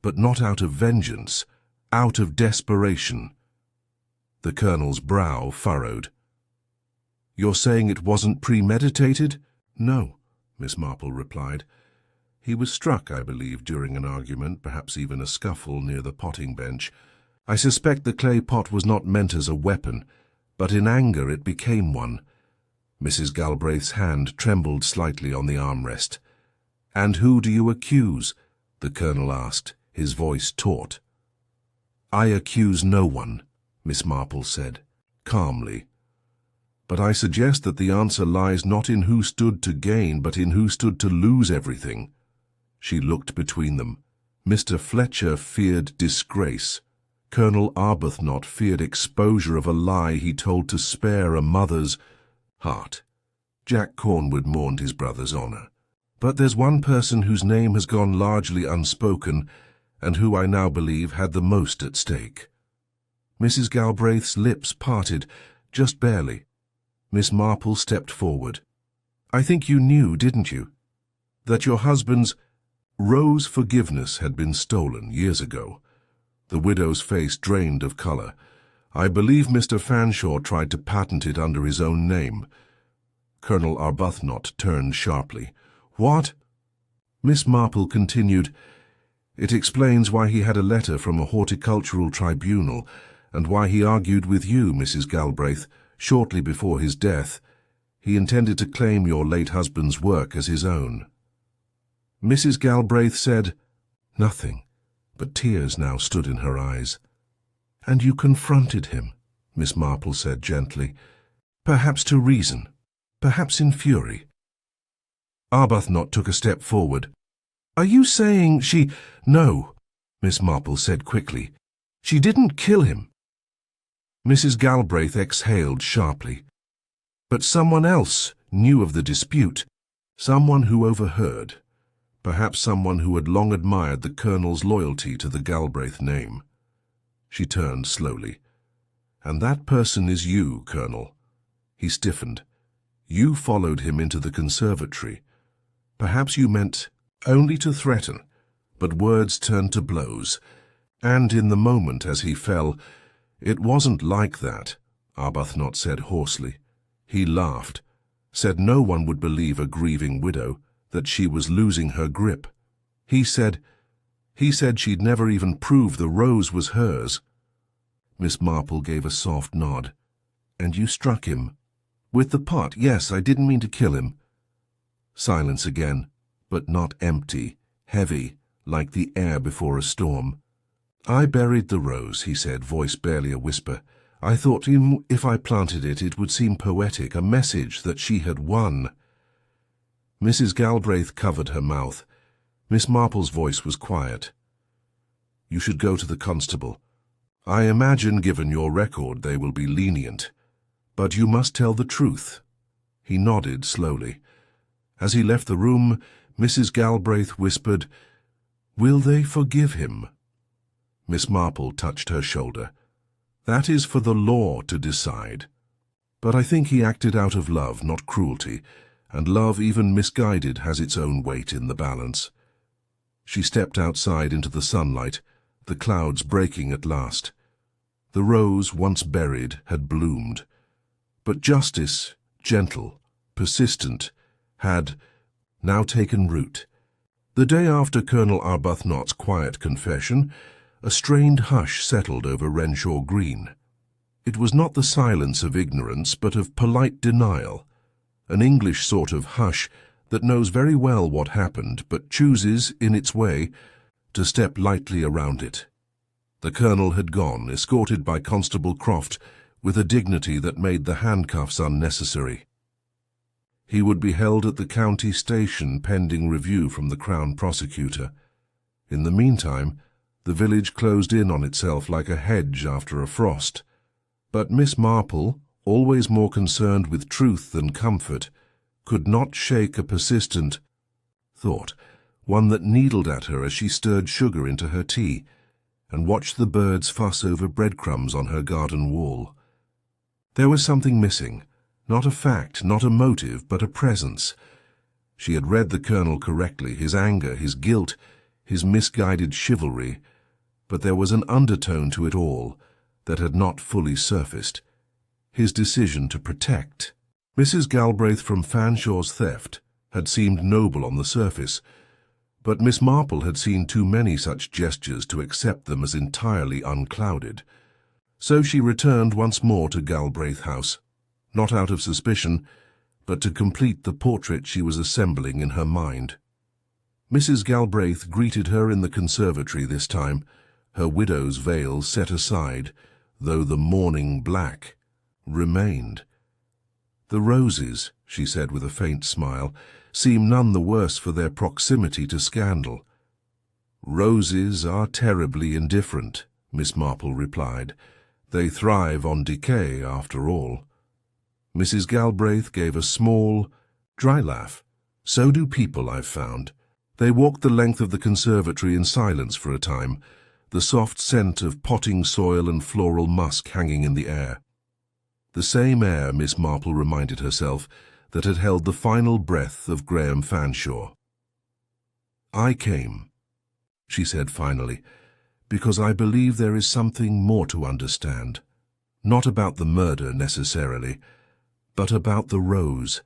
but not out of vengeance, out of desperation. The colonel's brow furrowed. You're saying it wasn't premeditated? No, Miss Marple replied. He was struck, I believe, during an argument, perhaps even a scuffle near the potting bench. I suspect the clay pot was not meant as a weapon, but in anger it became one. Mrs. Galbraith's hand trembled slightly on the armrest. And who do you accuse? The colonel asked, his voice taut. I accuse no one, Miss Marple said, calmly. But I suggest that the answer lies not in who stood to gain, but in who stood to lose everything. She looked between them. Mr. Fletcher feared disgrace. Colonel Arbuthnot feared exposure of a lie he told to spare a mother's heart. Jack Cornwood mourned his brother's honor. But there's one person whose name has gone largely unspoken, and who I now believe had the most at stake. Mrs. Galbraith's lips parted, just barely. Miss Marple stepped forward. I think you knew, didn't you, that your husband's Rose's forgiveness had been stolen years ago. The widow's face drained of color. I believe Mr. Fanshawe tried to patent it under his own name. Colonel Arbuthnot turned sharply. What? Miss Marple continued. It explains why he had a letter from a horticultural tribunal, and why he argued with you, Mrs. Galbraith, shortly before his death. He intended to claim your late husband's work as his own. Mrs. Galbraith said nothing, but tears now stood in her eyes. And you confronted him, Miss Marple said gently, perhaps to reason, perhaps in fury. Arbuthnot took a step forward. Are you saying she— No, Miss Marple said quickly. She didn't kill him. Mrs. Galbraith exhaled sharply. But someone else knew of the dispute, someone who overheard, perhaps someone who had long admired the colonel's loyalty to the Galbraith name. She turned slowly. And that person is you, Colonel. He stiffened. You followed him into the conservatory. Perhaps you meant only to threaten, but words turned to blows. And in the moment as he fell, it wasn't like that, Arbuthnot said hoarsely. He laughed, said no one would believe a grieving widow, that she was losing her grip. He said she'd never even prove the rose was hers. Miss Marple gave a soft nod. And you struck him? With the pot, yes, I didn't mean to kill him. Silence again, but not empty, heavy, like the air before a storm. I buried the rose, he said, voice barely a whisper. I thought if I planted it, it would seem poetic, a message that she had won. Mrs. Galbraith covered her mouth. Miss Marple's voice was quiet. You should go to the constable. I imagine, given your record, they will be lenient. But you must tell the truth. He nodded slowly. As he left the room, Mrs. Galbraith whispered, "Will they forgive him?" Miss Marple touched her shoulder. "That is for the law to decide. But I think he acted out of love, not cruelty, and love, even misguided, has its own weight in the balance." She stepped outside into the sunlight, the clouds breaking at last. The rose, once buried, had bloomed. But justice, gentle, persistent, had now taken root. The day after Colonel Arbuthnot's quiet confession, a strained hush settled over Renshaw Green. It was not the silence of ignorance, but of polite denial, an English sort of hush that knows very well what happened, but chooses, in its way, to step lightly around it. The colonel had gone, escorted by Constable Croft, with a dignity that made the handcuffs unnecessary. He would be held at the county station pending review from the Crown prosecutor. In the meantime, the village closed in on itself like a hedge after a frost. But Miss Marple, always more concerned with truth than comfort, could not shake a persistent thought, one that needled at her as she stirred sugar into her tea and watched the birds fuss over breadcrumbs on her garden wall. There was something missing, not a fact, not a motive, but a presence. She had read the colonel correctly, his anger, his guilt, his misguided chivalry, but there was an undertone to it all that had not fully surfaced. His decision to protect. Mrs. Galbraith from Fanshaw's theft had seemed noble on the surface, but Miss Marple had seen too many such gestures to accept them as entirely unclouded. So she returned once more to Galbraith House, not out of suspicion, but to complete the portrait she was assembling in her mind. Mrs. Galbraith greeted her in the conservatory this time, her widow's veil set aside, though the mourning black remained. "The roses," she said with a faint smile, "seem none the worse for their proximity to scandal." "Roses are terribly indifferent," Miss Marple replied. "They thrive on decay, after all." Mrs. Galbraith gave a small, dry laugh. "So do people, I've found." They walked the length of the conservatory in silence for a time, the soft scent of potting soil and floral musk hanging in the air. The same air, Miss Marple reminded herself, that had held the final breath of Graham Fanshawe. "I came," she said finally, "because I believe there is something more to understand. Not about the murder, necessarily, but about the rose."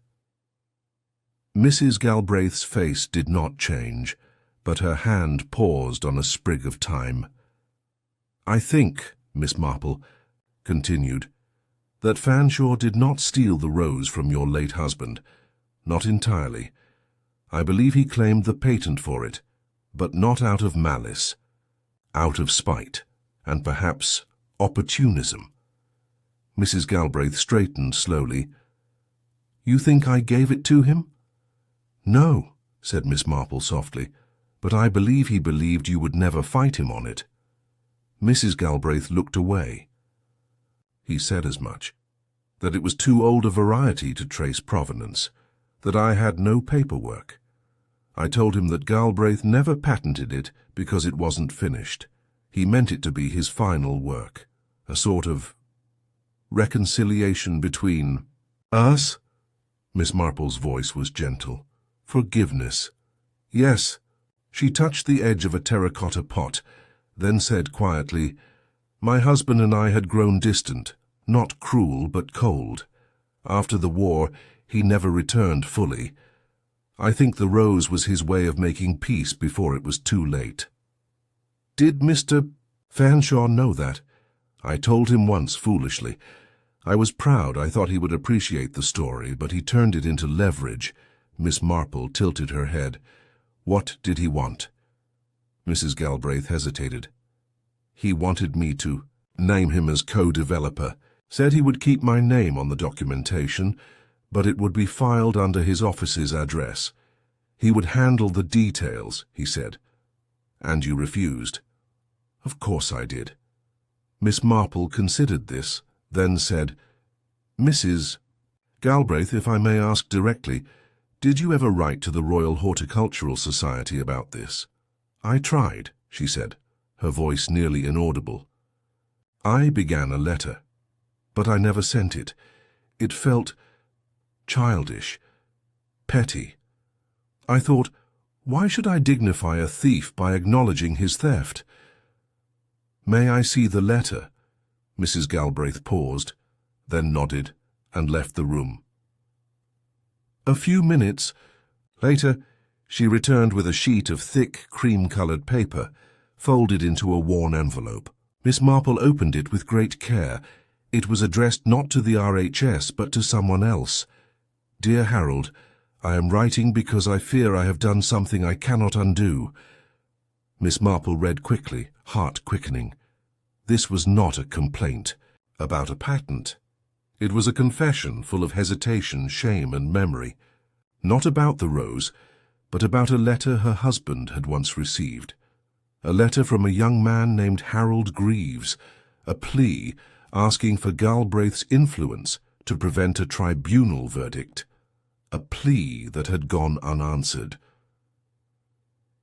Mrs. Galbraith's face did not change, but her hand paused on a sprig of thyme. "I think," Miss Marple continued, "that Fanshawe did not steal the rose from your late husband. Not entirely. I believe he claimed the patent for it, but not out of malice. Out of spite, and perhaps opportunism." Mrs. Galbraith straightened slowly. "You think I gave it to him?" "No," said Miss Marple softly, "but I believe he believed you would never fight him on it." Mrs. Galbraith looked away. "He said as much, that it was too old a variety to trace provenance, that I had no paperwork. I told him that Galbraith never patented it because it wasn't finished. He meant it to be his final work, a sort of reconciliation between us." Miss Marple's voice was gentle. "Forgiveness." "Yes." She touched the edge of a terracotta pot, then said quietly, "My husband and I had grown distant, not cruel but cold. After the war, he never returned fully. I think the rose was his way of making peace before it was too late." "Did Mr. Fanshawe know that?" "I told him once, foolishly. I was proud. I thought he would appreciate the story, but he turned it into leverage." Miss Marple tilted her head. "What did he want?" Mrs. Galbraith hesitated. "He wanted me to name him as co-developer. Said he would keep my name on the documentation, but it would be filed under his office's address. He would handle the details, he said." "And you refused?" "Of course I did." Miss Marple considered this, then said, "Mrs. Galbraith, if I may ask directly, Did you ever write to the Royal Horticultural Society about this? I tried, she said, her voice nearly inaudible. I began a letter, but I never sent it. It felt childish, petty. I thought, why should I dignify a thief by acknowledging his theft? May I see the letter? Mrs. Galbraith paused, then nodded and left the room. A few minutes later, she returned with a sheet of thick, cream-coloured paper, folded into a worn envelope. Miss Marple opened it with great care. It was addressed not to the RHS, but to someone else. Dear Harold, I am writing because I fear I have done something I cannot undo. Miss Marple read quickly, heart quickening. This was not a complaint about a patent. It was a confession full of hesitation, shame, and memory. Not about the rose, but about a letter her husband had once received. A letter from a young man named Harold Greaves, a plea asking for Galbraith's influence to prevent a tribunal verdict. A plea that had gone unanswered.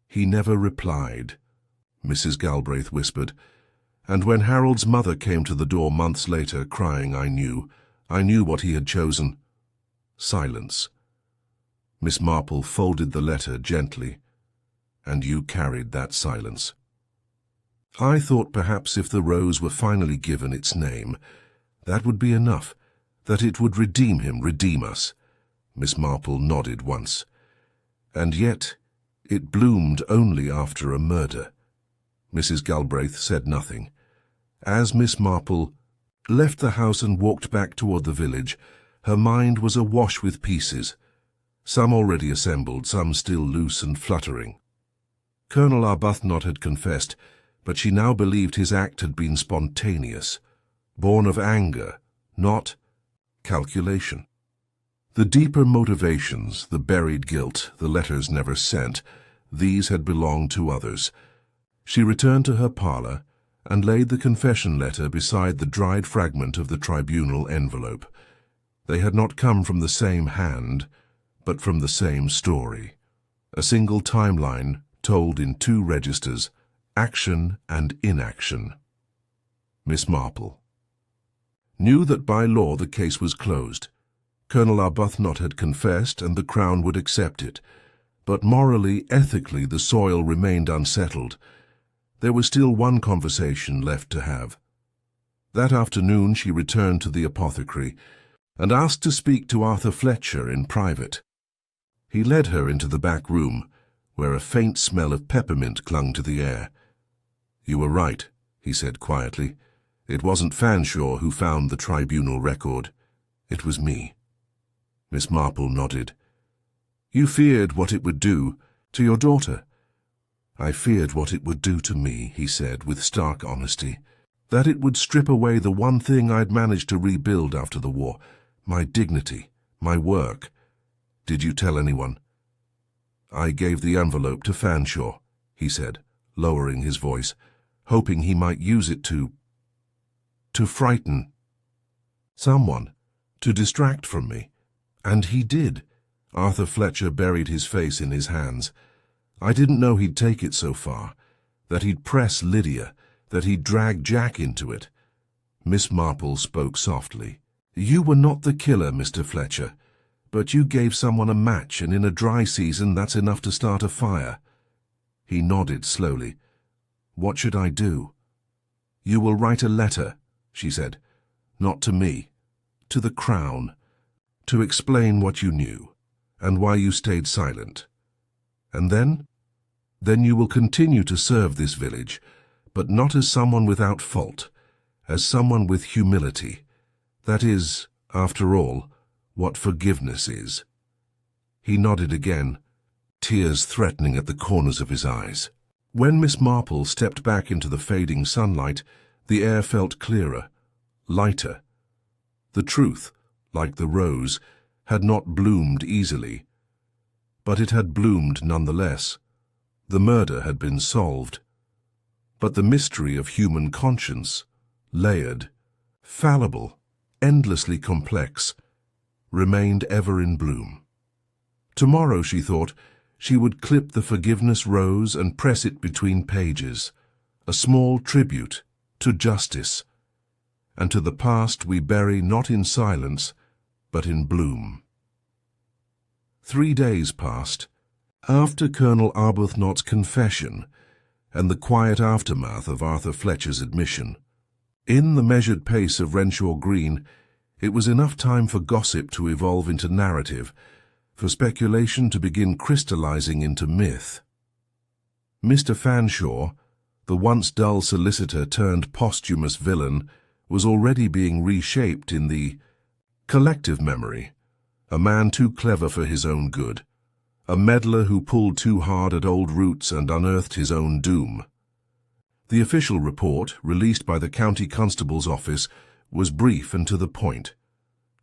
He never replied, Mrs. Galbraith whispered, and when Harold's mother came to the door months later, crying, I knew what he had chosen. Silence. Miss Marple folded the letter gently, and you carried that silence. I thought perhaps if the rose were finally given its name, that would be enough, that it would redeem him, redeem us. Miss Marple nodded once. And yet it bloomed only after a murder. Mrs. Galbraith said nothing. As Miss Marple left the house and walked back toward the village, her mind was awash with pieces, some already assembled, some still loose and fluttering. Colonel Arbuthnot had confessed, but she now believed his act had been spontaneous, born of anger, not calculation. The deeper motivations, the buried guilt, the letters never sent, these had belonged to others. She returned to her parlour and laid the confession letter beside the dried fragment of the tribunal envelope. They had not come from the same hand, but from the same story. A single timeline told in two registers, action and inaction. Miss Marple knew that by law the case was closed. Colonel Arbuthnot had confessed, and the Crown would accept it. But morally, ethically, the soil remained unsettled. There was still one conversation left to have. That afternoon she returned to the apothecary and asked to speak to Arthur Fletcher in private. He led her into the back room, where a faint smell of peppermint clung to the air. You were right, he said quietly. It wasn't Fanshawe who found the tribunal record. It was me. Miss Marple nodded. You feared what it would do to your daughter. I feared what it would do to me, he said with stark honesty. That it would strip away the one thing I'd managed to rebuild after the war, my dignity, my work. Did you tell anyone? I gave the envelope to Fanshawe, he said, lowering his voice, hoping he might use it to frighten someone, to distract from me. And he did. Arthur Fletcher buried his face in his hands. I didn't know he'd take it so far, that he'd press Lydia, that he'd drag Jack into it. Miss Marple spoke softly. You were not the killer, Mr. Fletcher, but you gave someone a match, and in a dry season that's enough to start a fire. He nodded slowly. What should I do? You will write a letter, she said. Not to me, to the Crown, to explain what you knew, and why you stayed silent. And then? Then you will continue to serve this village, but not as someone without fault, as someone with humility. That is, after all, what forgiveness is. He nodded again, tears threatening at the corners of his eyes. When Miss Marple stepped back into the fading sunlight, the air felt clearer, lighter. The truth, like the rose, had not bloomed easily, but it had bloomed nonetheless. The murder had been solved, but the mystery of human conscience, layered, fallible, endlessly complex, remained ever in bloom. Tomorrow, she thought, she would clip the forgiveness rose and press it between pages, a small tribute to justice, and to the past we bury not in silence, but in bloom. 3 days passed. After Colonel Arbuthnot's confession and the quiet aftermath of Arthur Fletcher's admission, in the measured pace of Renshaw Green, it was enough time for gossip to evolve into narrative, for speculation to begin crystallizing into myth. Mr. Fanshawe, the once dull solicitor turned posthumous villain, was already being reshaped in the collective memory, a man too clever for his own good, a meddler who pulled too hard at old roots and unearthed his own doom. The official report, released by the County Constable's office, was brief and to the point.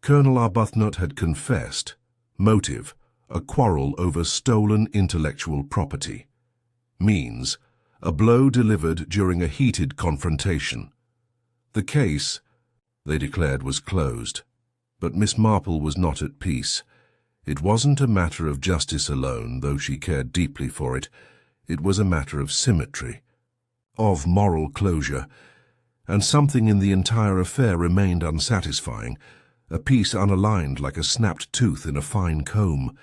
Colonel Arbuthnot had confessed. Motive, a quarrel over stolen intellectual property. Means, a blow delivered during a heated confrontation. The case, they declared, was closed. But Miss Marple was not at peace. It wasn't a matter of justice alone, though she cared deeply for it. It was a matter of symmetry, of moral closure, and something in the entire affair remained unsatisfying, a piece unaligned like a snapped tooth in a fine comb.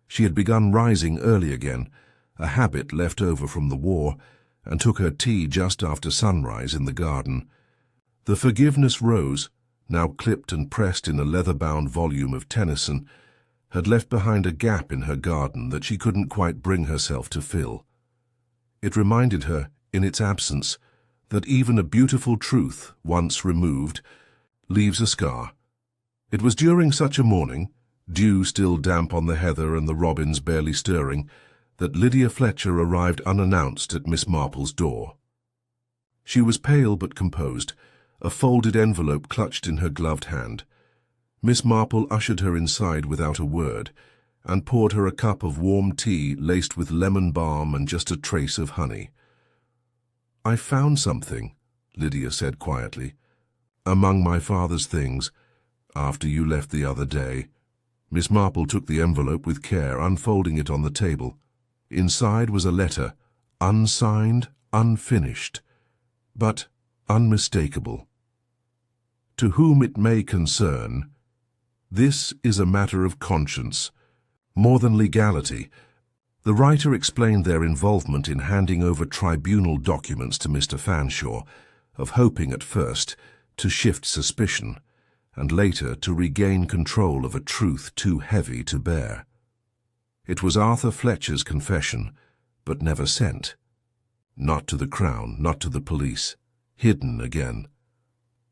She had begun rising early again, a habit left over from the war, and took her tea just after sunrise in the garden. The forgiveness rose, now clipped and pressed in a leather-bound volume of Tennyson, had left behind a gap in her garden that she couldn't quite bring herself to fill. It reminded her, in its absence, that even a beautiful truth, once removed, leaves a scar. It was during such a morning, dew still damp on the heather and the robins barely stirring, that Lydia Fletcher arrived unannounced at Miss Marple's door. She was pale but composed, a folded envelope clutched in her gloved hand. Miss Marple ushered her inside without a word, and poured her a cup of warm tea laced with lemon balm and just a trace of honey. "I found something," Lydia said quietly, "among my father's things, after you left the other day." Miss Marple took the envelope with care, unfolding it on the table. Inside was a letter, unsigned, unfinished, but unmistakable. "To whom it may concern, this is a matter of conscience, more than legality." The writer explained their involvement in handing over tribunal documents to Mr. Fanshawe, of hoping at first to shift suspicion, and later to regain control of a truth too heavy to bear. It was Arthur Fletcher's confession, but never sent. Not to the Crown, not to the police. Hidden again.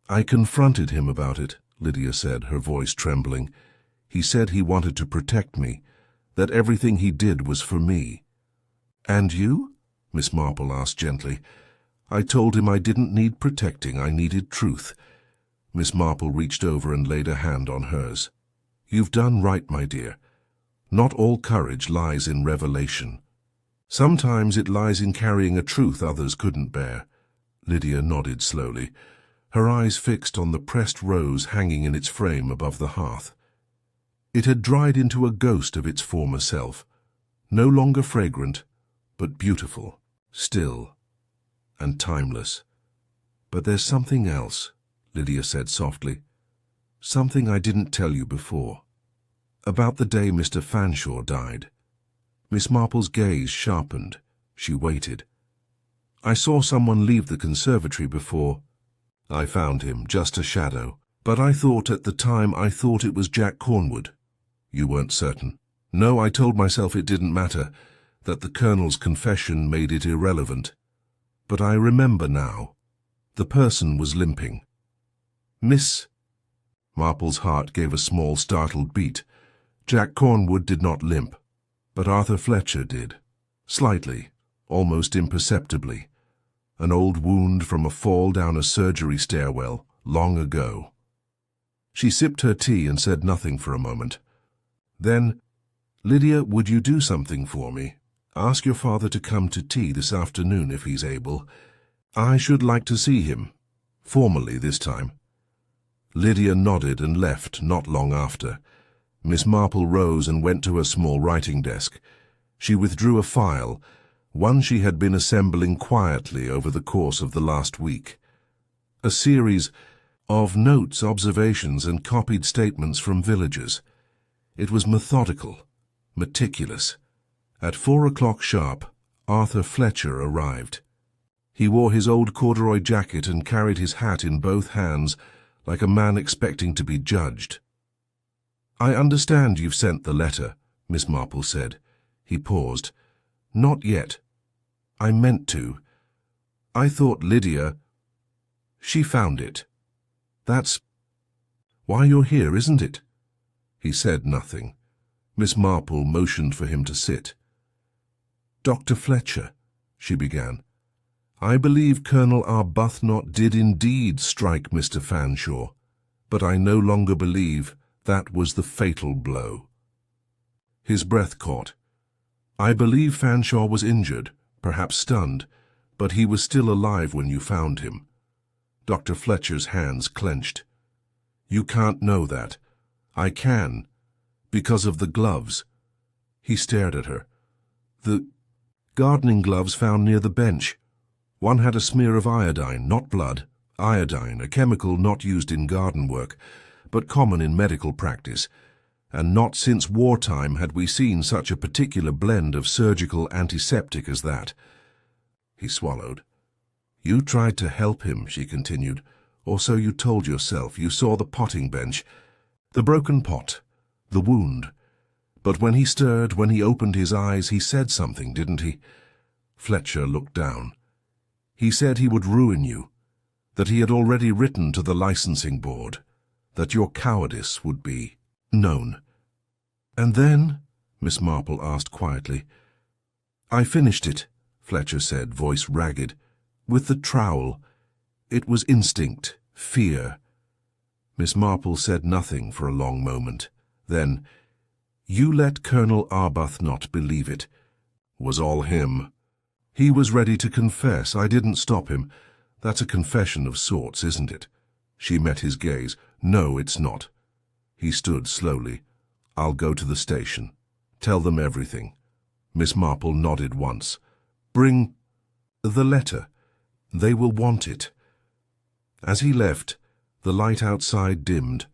"I confronted him about it," Lydia said, her voice trembling. "He said he wanted to protect me, that everything he did was for me." "And you?" Miss Marple asked gently. "I told him I didn't need protecting, I needed truth." Miss Marple reached over and laid a hand on hers. "You've done right, my dear. Not all courage lies in revelation. Sometimes it lies in carrying a truth others couldn't bear." Lydia nodded slowly, her eyes fixed on the pressed rose hanging in its frame above the hearth. It had dried into a ghost of its former self, no longer fragrant, but beautiful, still, and timeless. "But there's something else," Lydia said softly. "Something I didn't tell you before. About the day Mr. Fanshawe died." Miss Marple's gaze sharpened. She waited. "I saw someone leave the conservatory before. I found him, just a shadow. But I thought at the time it was Jack Cornwood." "You weren't certain?" "No, I told myself it didn't matter, that the Colonel's confession made it irrelevant. But I remember now. The person was limping." "Miss—" Marple's heart gave a small, startled beat. Jack Cornwood did not limp, but Arthur Fletcher did. Slightly, almost imperceptibly. An old wound from a fall down a surgery stairwell, long ago. She sipped her tea and said nothing for a moment. Then, "Lydia, would you do something for me? Ask your father to come to tea this afternoon if he's able. I should like to see him. Formally this time." Lydia nodded and left not long after. Miss Marple rose and went to her small writing desk. She withdrew a file, one she had been assembling quietly over the course of the last week. A series of notes, observations, and copied statements from villagers. It was methodical, meticulous. At 4 o'clock sharp, Arthur Fletcher arrived. He wore his old corduroy jacket and carried his hat in both hands, like a man expecting to be judged. "I understand you've sent the letter," Miss Marple said. He paused. "Not yet. I meant to. I thought Lydia... She found it. That's why you're here, isn't it?" He said nothing. Miss Marple motioned for him to sit. "Dr. Fletcher," she began, "I believe Colonel Arbuthnot did indeed strike Mr. Fanshawe, but I no longer believe that was the fatal blow." His breath caught. "I believe Fanshawe was injured, perhaps stunned, but he was still alive when you found him." Dr. Fletcher's hands clenched. "You can't know that. I can, because of the gloves." He stared at her. "The gardening gloves found near the bench. One had a smear of iodine, not blood. Iodine, a chemical not used in garden work, but common in medical practice, and not since wartime had we seen such a particular blend of surgical antiseptic as that." He swallowed. "You tried to help him," she continued, "or so you told yourself. You saw the potting bench, the broken pot, the wound. But when he stirred, when he opened his eyes, he said something, didn't he?" Fletcher looked down. "He said he would ruin you, that he had already written to the licensing board, that your cowardice would be known." "And then?" Miss Marple asked quietly. "I finished it," Fletcher said, voice ragged, "with the trowel. It was instinct, fear." Miss Marple said nothing for a long moment. Then, "You let Colonel Arbuthnot believe it. Was all him. He was ready to confess. I didn't stop him. That's a confession of sorts, isn't it?" She met his gaze. "No, it's not." He stood slowly. "I'll go to the station. Tell them everything." Miss Marple nodded once. "Bring the letter. They will want it." As he left, the light outside dimmed.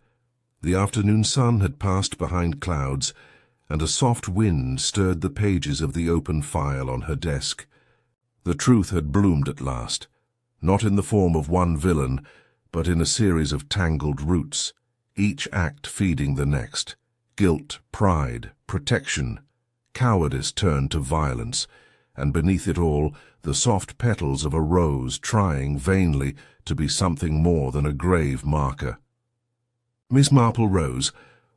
The afternoon sun had passed behind clouds, and a soft wind stirred the pages of the open file on her desk. The truth had bloomed at last, not in the form of one villain, but in a series of tangled roots, each act feeding the next. Guilt, pride, protection, cowardice turned to violence, and beneath it all, the soft petals of a rose trying vainly to be something more than a grave marker. Miss Marple rose,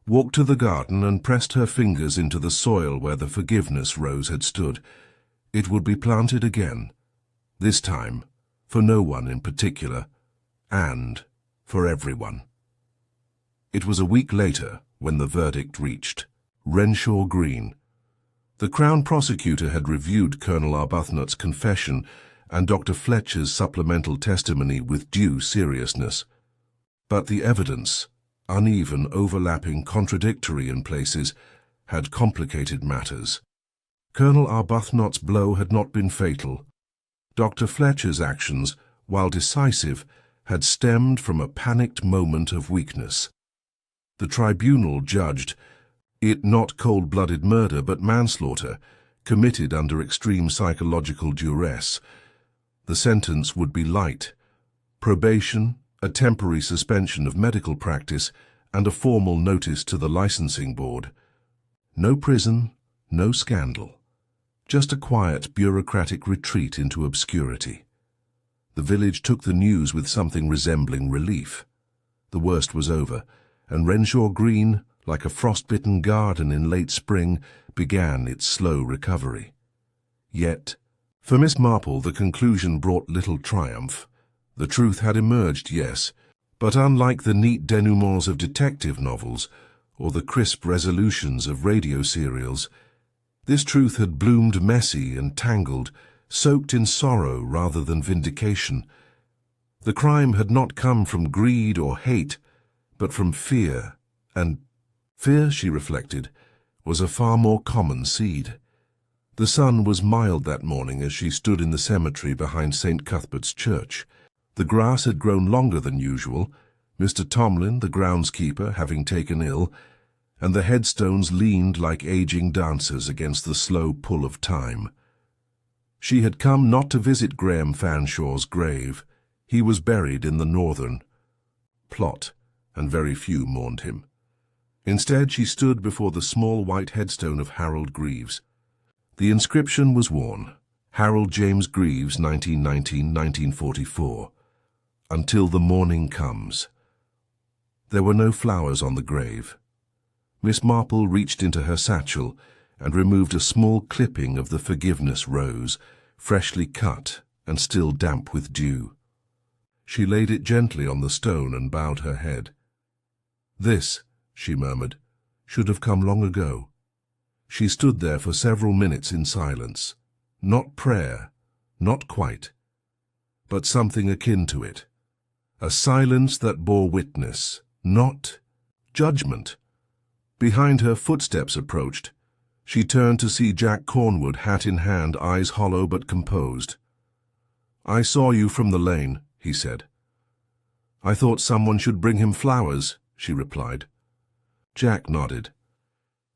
walked to the garden and pressed her fingers into the soil where the forgiveness rose had stood. It would be planted again, this time for no one in particular, and for everyone. It was a week later when the verdict reached. Renshaw Green. The Crown Prosecutor had reviewed Colonel Arbuthnot's confession and Dr. Fletcher's supplemental testimony with due seriousness. But the evidence, uneven, overlapping, contradictory in places, had complicated matters. Colonel Arbuthnot's blow had not been fatal. Dr. Fletcher's actions, while decisive, had stemmed from a panicked moment of weakness. The tribunal judged it not cold-blooded murder but manslaughter, committed under extreme psychological duress. The sentence would be light: probation, a temporary suspension of medical practice, and a formal notice to the licensing board. No prison, no scandal. Just a quiet bureaucratic retreat into obscurity. The village took the news with something resembling relief. The worst was over, and Renshaw Green, like a frost-bitten garden in late spring, began its slow recovery. Yet, for Miss Marple, the conclusion brought little triumph. The truth had emerged, yes, but unlike the neat denouements of detective novels or the crisp resolutions of radio serials, this truth had bloomed messy and tangled, soaked in sorrow rather than vindication. The crime had not come from greed or hate, but from fear and Fear, she reflected, was a far more common seed. The sun was mild that morning as she stood in the cemetery behind St. Cuthbert's Church. The grass had grown longer than usual, Mr. Tomlin, the groundskeeper, having taken ill, and the headstones leaned like aging dancers against the slow pull of time. She had come not to visit Graham Fanshaw's grave. He was buried in the northern plot, and very few mourned him. Instead, she stood before the small white headstone of Harold Greaves. The inscription was worn, Harold James Greaves, 1919-1944, until the morning comes. There were no flowers on the grave. Miss Marple reached into her satchel and removed a small clipping of the forgiveness rose, freshly cut and still damp with dew. She laid it gently on the stone and bowed her head. "This," she murmured, "should have come long ago." She stood there for several minutes in silence. Not prayer, not quite, but something akin to it. A silence that bore witness, not judgment. Behind her, footsteps approached. She turned to see Jack Cornwood, hat in hand, eyes hollow but composed. "I saw you from the lane," he said. "I thought someone should bring him flowers," she replied. Jack nodded.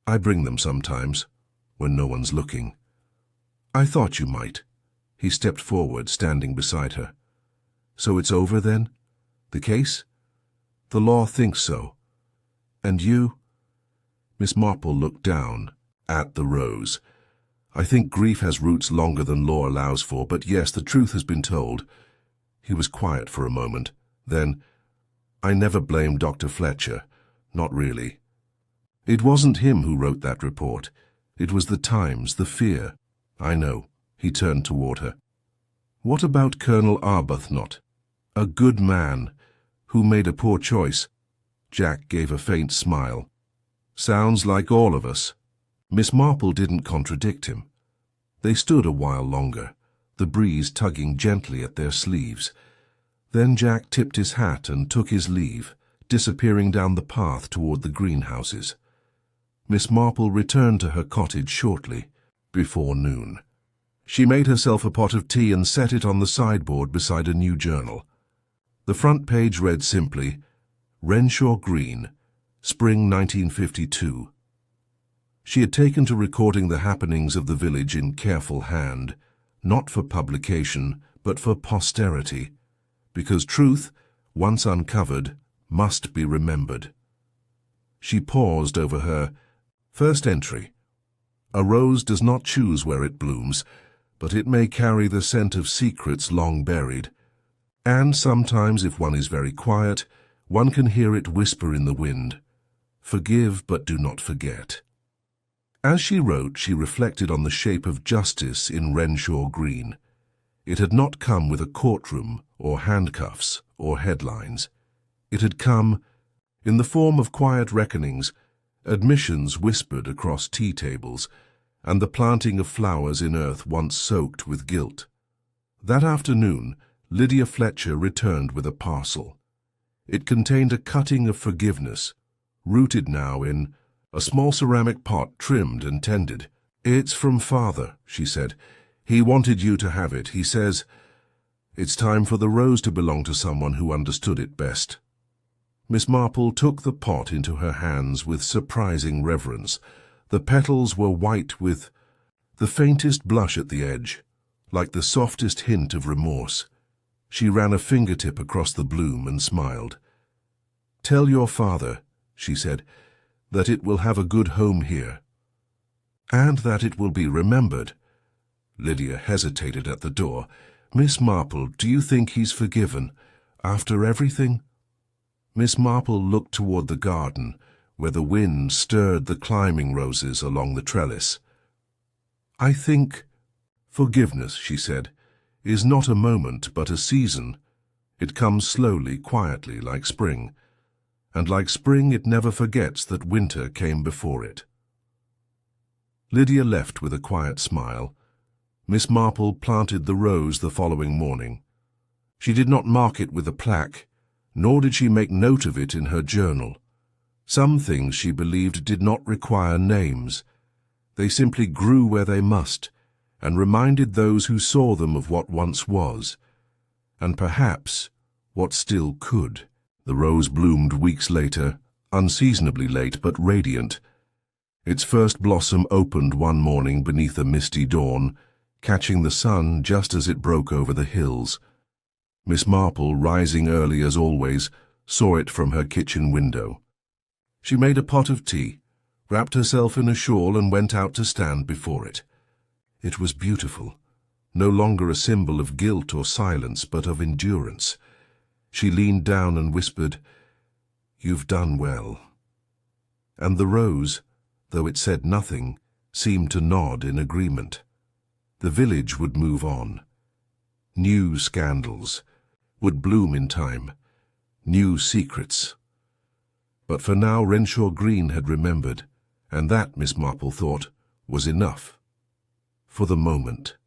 "I bring them sometimes, when no one's looking." "I thought you might." He stepped forward, standing beside her. "So it's over, then? The case?" "The law thinks so. And you?" Miss Marple looked down at the rose. "I think grief has roots longer than law allows for, but yes, the truth has been told." He was quiet for a moment. Then, "I never blamed Dr. Fletcher. Not really. It wasn't him who wrote that report. It was the times, the fear." "I know." He turned toward her. "What about Colonel Arbuthnot? A good man, who made a poor choice." Jack gave a faint smile. "Sounds like all of us." Miss Marple didn't contradict him. They stood a while longer, the breeze tugging gently at their sleeves. Then Jack tipped his hat and took his leave, disappearing down the path toward the greenhouses. Miss Marple returned to her cottage shortly before noon. She made herself a pot of tea and set it on the sideboard beside a new journal. The front page read simply, "Renshaw Green, Spring 1952. She had taken to recording the happenings of the village in careful hand, not for publication, but for posterity, because truth, once uncovered, must be remembered. She paused over her first entry. A rose does not choose where it blooms, but it may carry the scent of secrets long buried. And sometimes, if one is very quiet, one can hear it whisper in the wind, "Forgive, but do not forget." As she wrote, she reflected on the shape of justice in Renshaw Green. It had not come with a courtroom or handcuffs or headlines. It had come in the form of quiet reckonings, admissions whispered across tea tables, and the planting of flowers in earth once soaked with guilt. That afternoon, Lydia Fletcher returned with a parcel. It contained a cutting of forgiveness, rooted now in a small ceramic pot trimmed and tended. "It's from Father," she said. "He wanted you to have it. He says it's time for the rose to belong to someone who understood it best." Miss Marple took the pot into her hands with surprising reverence. The petals were white with the faintest blush at the edge, like the softest hint of remorse. She ran a fingertip across the bloom and smiled. "Tell your father," she said, "that it will have a good home here, and that it will be remembered." Lydia hesitated at the door. "Miss Marple, do you think he's forgiven, after everything?" Miss Marple looked toward the garden, where the wind stirred the climbing roses along the trellis. "I think forgiveness," she said, "is not a moment but a season. It comes slowly, quietly, like spring. And like spring, it never forgets that winter came before it." Lydia left with a quiet smile. Miss Marple planted the rose the following morning. She did not mark it with a plaque, nor did she make note of it in her journal. Some things she believed did not require names. They simply grew where they must, and reminded those who saw them of what once was, and perhaps what still could. The rose bloomed weeks later, unseasonably late but radiant. Its first blossom opened one morning beneath a misty dawn, catching the sun just as it broke over the hills. Miss Marple, rising early as always, saw it from her kitchen window. She made a pot of tea, wrapped herself in a shawl, and went out to stand before it. It was beautiful, no longer a symbol of guilt or silence, but of endurance. She leaned down and whispered, "You've done well." And the rose, though it said nothing, seemed to nod in agreement. The village would move on. New scandals would bloom in time, new secrets. But for now Renshaw Green had remembered, and that, Miss Marple thought, was enough. For the moment.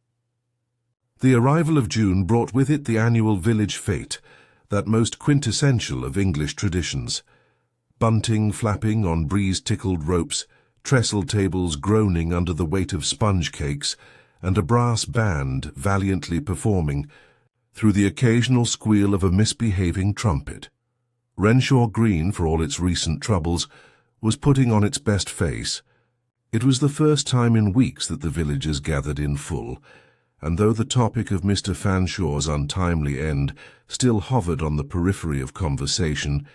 The arrival of June brought with it the annual village fete, that most quintessential of English traditions. Bunting flapping on breeze-tickled ropes, trestle tables groaning under the weight of sponge cakes, and a brass band valiantly performing through the occasional squeal of a misbehaving trumpet. Renshaw Green, for all its recent troubles, was putting on its best face. It was the first time in weeks that the villagers gathered in full, and though the topic of Mr. Fanshaw's untimely end still hovered on the periphery of conversation,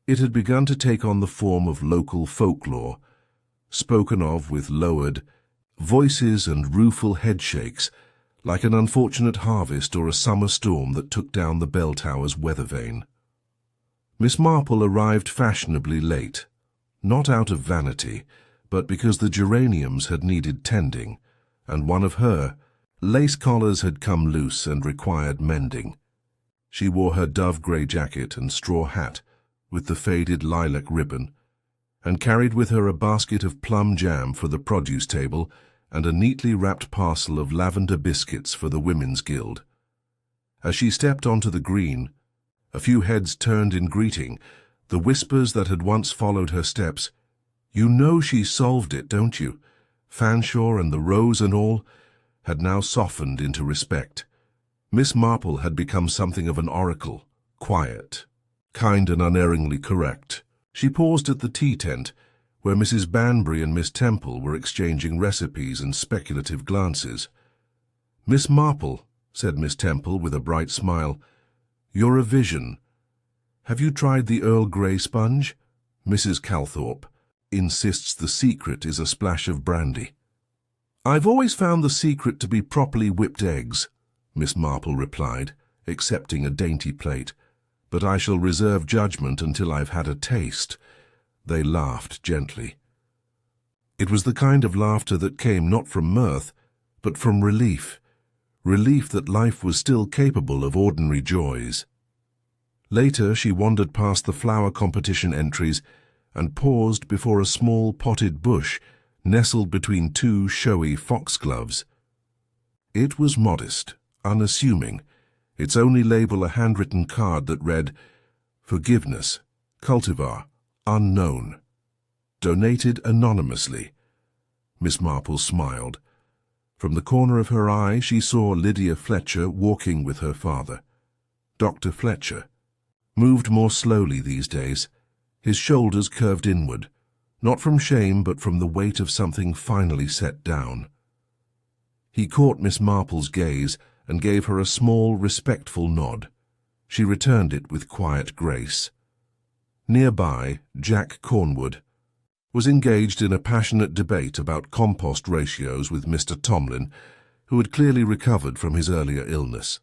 it had begun to take on the form of local folklore, spoken of with lowered voices and rueful headshakes, like an unfortunate harvest or a summer storm that took down the bell tower's weather vane. Miss Marple arrived fashionably late, not out of vanity, but because the geraniums had needed tending, and one of her lace collars had come loose and required mending. She wore her dove-grey jacket and straw hat with the faded lilac ribbon, and carried with her a basket of plum jam for the produce table and a neatly wrapped parcel of lavender biscuits for the Women's Guild. As she stepped onto the green, a few heads turned in greeting, the whispers that had once followed her steps. "You know she solved it, don't you?" Fanshawe and the rose and all had now softened into respect. Miss Marple had become something of an oracle, quiet, kind and unerringly correct. She paused at the tea tent, where Mrs. Banbury and Miss Temple were exchanging recipes and speculative glances. "Miss Marple," said Miss Temple with a bright smile, "you're a vision. Have you tried the Earl Grey sponge? Mrs. Calthorpe insists the secret is a splash of brandy." "I've always found the secret to be properly whipped eggs," Miss Marple replied, accepting a dainty plate, "but I shall reserve judgment until I've had a taste." They laughed gently. It was the kind of laughter that came not from mirth, but from relief that life was still capable of ordinary joys. Later she wandered past the flower competition entries and paused before a small potted bush nestled between two showy foxgloves. It was modest, unassuming, its only label a handwritten card that read, "Forgiveness, cultivar, unknown. Donated anonymously." Miss Marple smiled. From the corner of her eye she saw Lydia Fletcher walking with her father. Dr. Fletcher moved more slowly these days, his shoulders curved inward, not from shame but from the weight of something finally set down. He caught Miss Marple's gaze and gave her a small, respectful nod. She returned it with quiet grace. Nearby, Jack Cornwood was engaged in a passionate debate about compost ratios with Mr. Tomlin, who had clearly recovered from his earlier illness.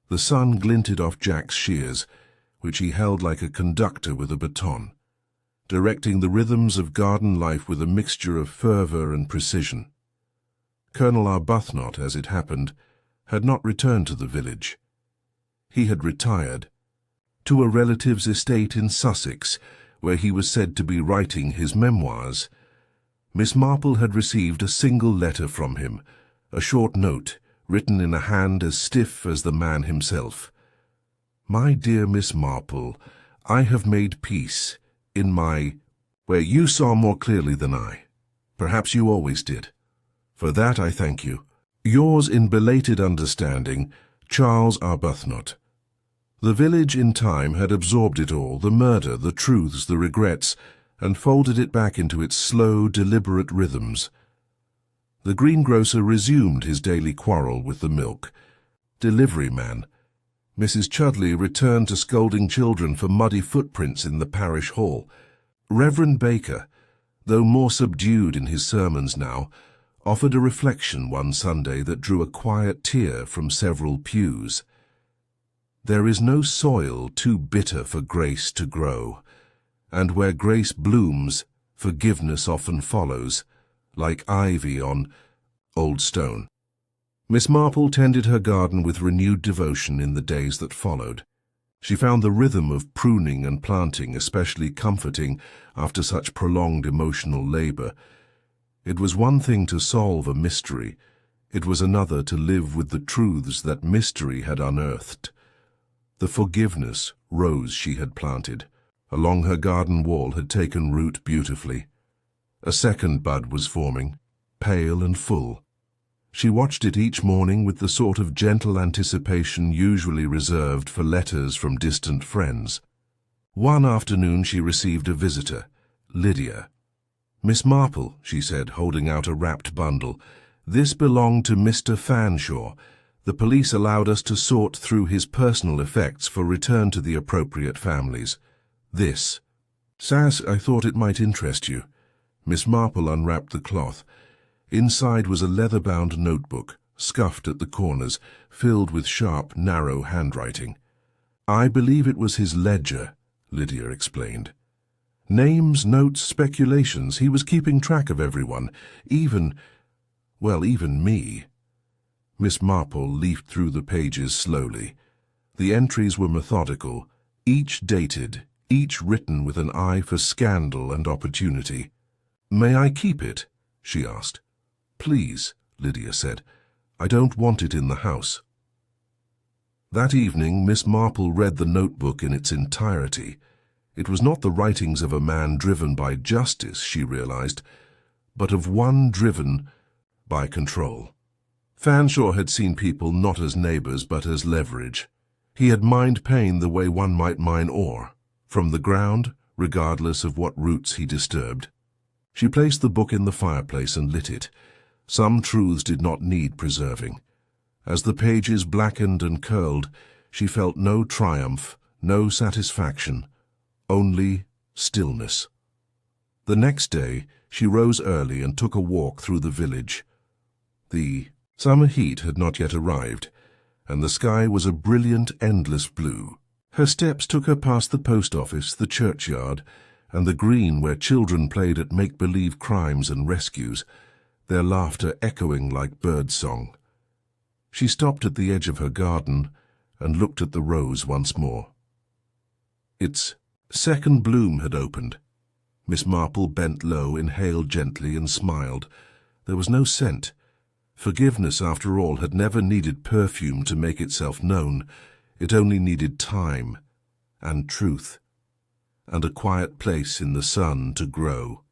The sun glinted off Jack's shears, which he held like a conductor with a baton, directing the rhythms of garden life with a mixture of fervour and precision. Colonel Arbuthnot, as it happened, had not returned to the village. He had retired to a relative's estate in Sussex, where he was said to be writing his memoirs. Miss Marple had received a single letter from him, a short note written in a hand as stiff as the man himself. "My dear Miss Marple, I have made peace, in my where you saw more clearly than I. Perhaps you always did. For that I thank you. Yours in belated understanding, Charles Arbuthnot. The village in time had absorbed it all, the murder, the truths, the regrets, and folded it back into its slow, deliberate rhythms. The greengrocer resumed his daily quarrel with the milk. Delivery man. Mrs. Chudley returned to scolding children for muddy footprints in the parish hall. Reverend Baker, though more subdued in his sermons now, offered a reflection one Sunday that drew a quiet tear from several pews. There is no soil too bitter for grace to grow, and where grace blooms, forgiveness often follows, like ivy on old stone. Miss Marple tended her garden with renewed devotion in the days that followed. She found the rhythm of pruning and planting especially comforting after such prolonged emotional labor. It was one thing to solve a mystery. It was another to live with the truths that mystery had unearthed. The forgiveness rose she had planted along her garden wall had taken root beautifully. A second bud was forming, pale and full. She watched it each morning with the sort of gentle anticipation usually reserved for letters from distant friends. One afternoon she received a visitor, Lydia. "Miss Marple," she said, holding out a wrapped bundle, "this belonged to Mr. Fanshawe. The police allowed us to sort through his personal effects for return to the appropriate families. This. Sass, I thought it might interest you." Miss Marple unwrapped the cloth. Inside was a leather-bound notebook, scuffed at the corners, filled with sharp, narrow handwriting. "I believe it was his ledger," Lydia explained. "Names, notes, speculations. He was keeping track of everyone, even me." Miss Marple leafed through the pages slowly. The entries were methodical, each dated, each written with an eye for scandal and opportunity. "May I keep it?" she asked. "Please," Lydia said. "I don't want it in the house." That evening, Miss Marple read the notebook in its entirety. It was not the writings of a man driven by justice, she realized, but of one driven by control. Fanshawe had seen people not as neighbors but as leverage. He had mined pain the way one might mine ore, from the ground, regardless of what roots he disturbed. She placed the book in the fireplace and lit it. Some truths did not need preserving. As the pages blackened and curled, she felt no triumph, no satisfaction, only stillness. The next day, she rose early and took a walk through the village. The summer heat had not yet arrived, and the sky was a brilliant, endless blue. Her steps took her past the post office, the churchyard, and the green where children played at make-believe crimes and rescues, their laughter echoing like bird-song. She stopped at the edge of her garden and looked at the rose once more. Its second bloom had opened. Miss Marple bent low, inhaled gently, and smiled. There was no scent. Forgiveness, after all, had never needed perfume to make itself known. It only needed time, and truth, and a quiet place in the sun to grow.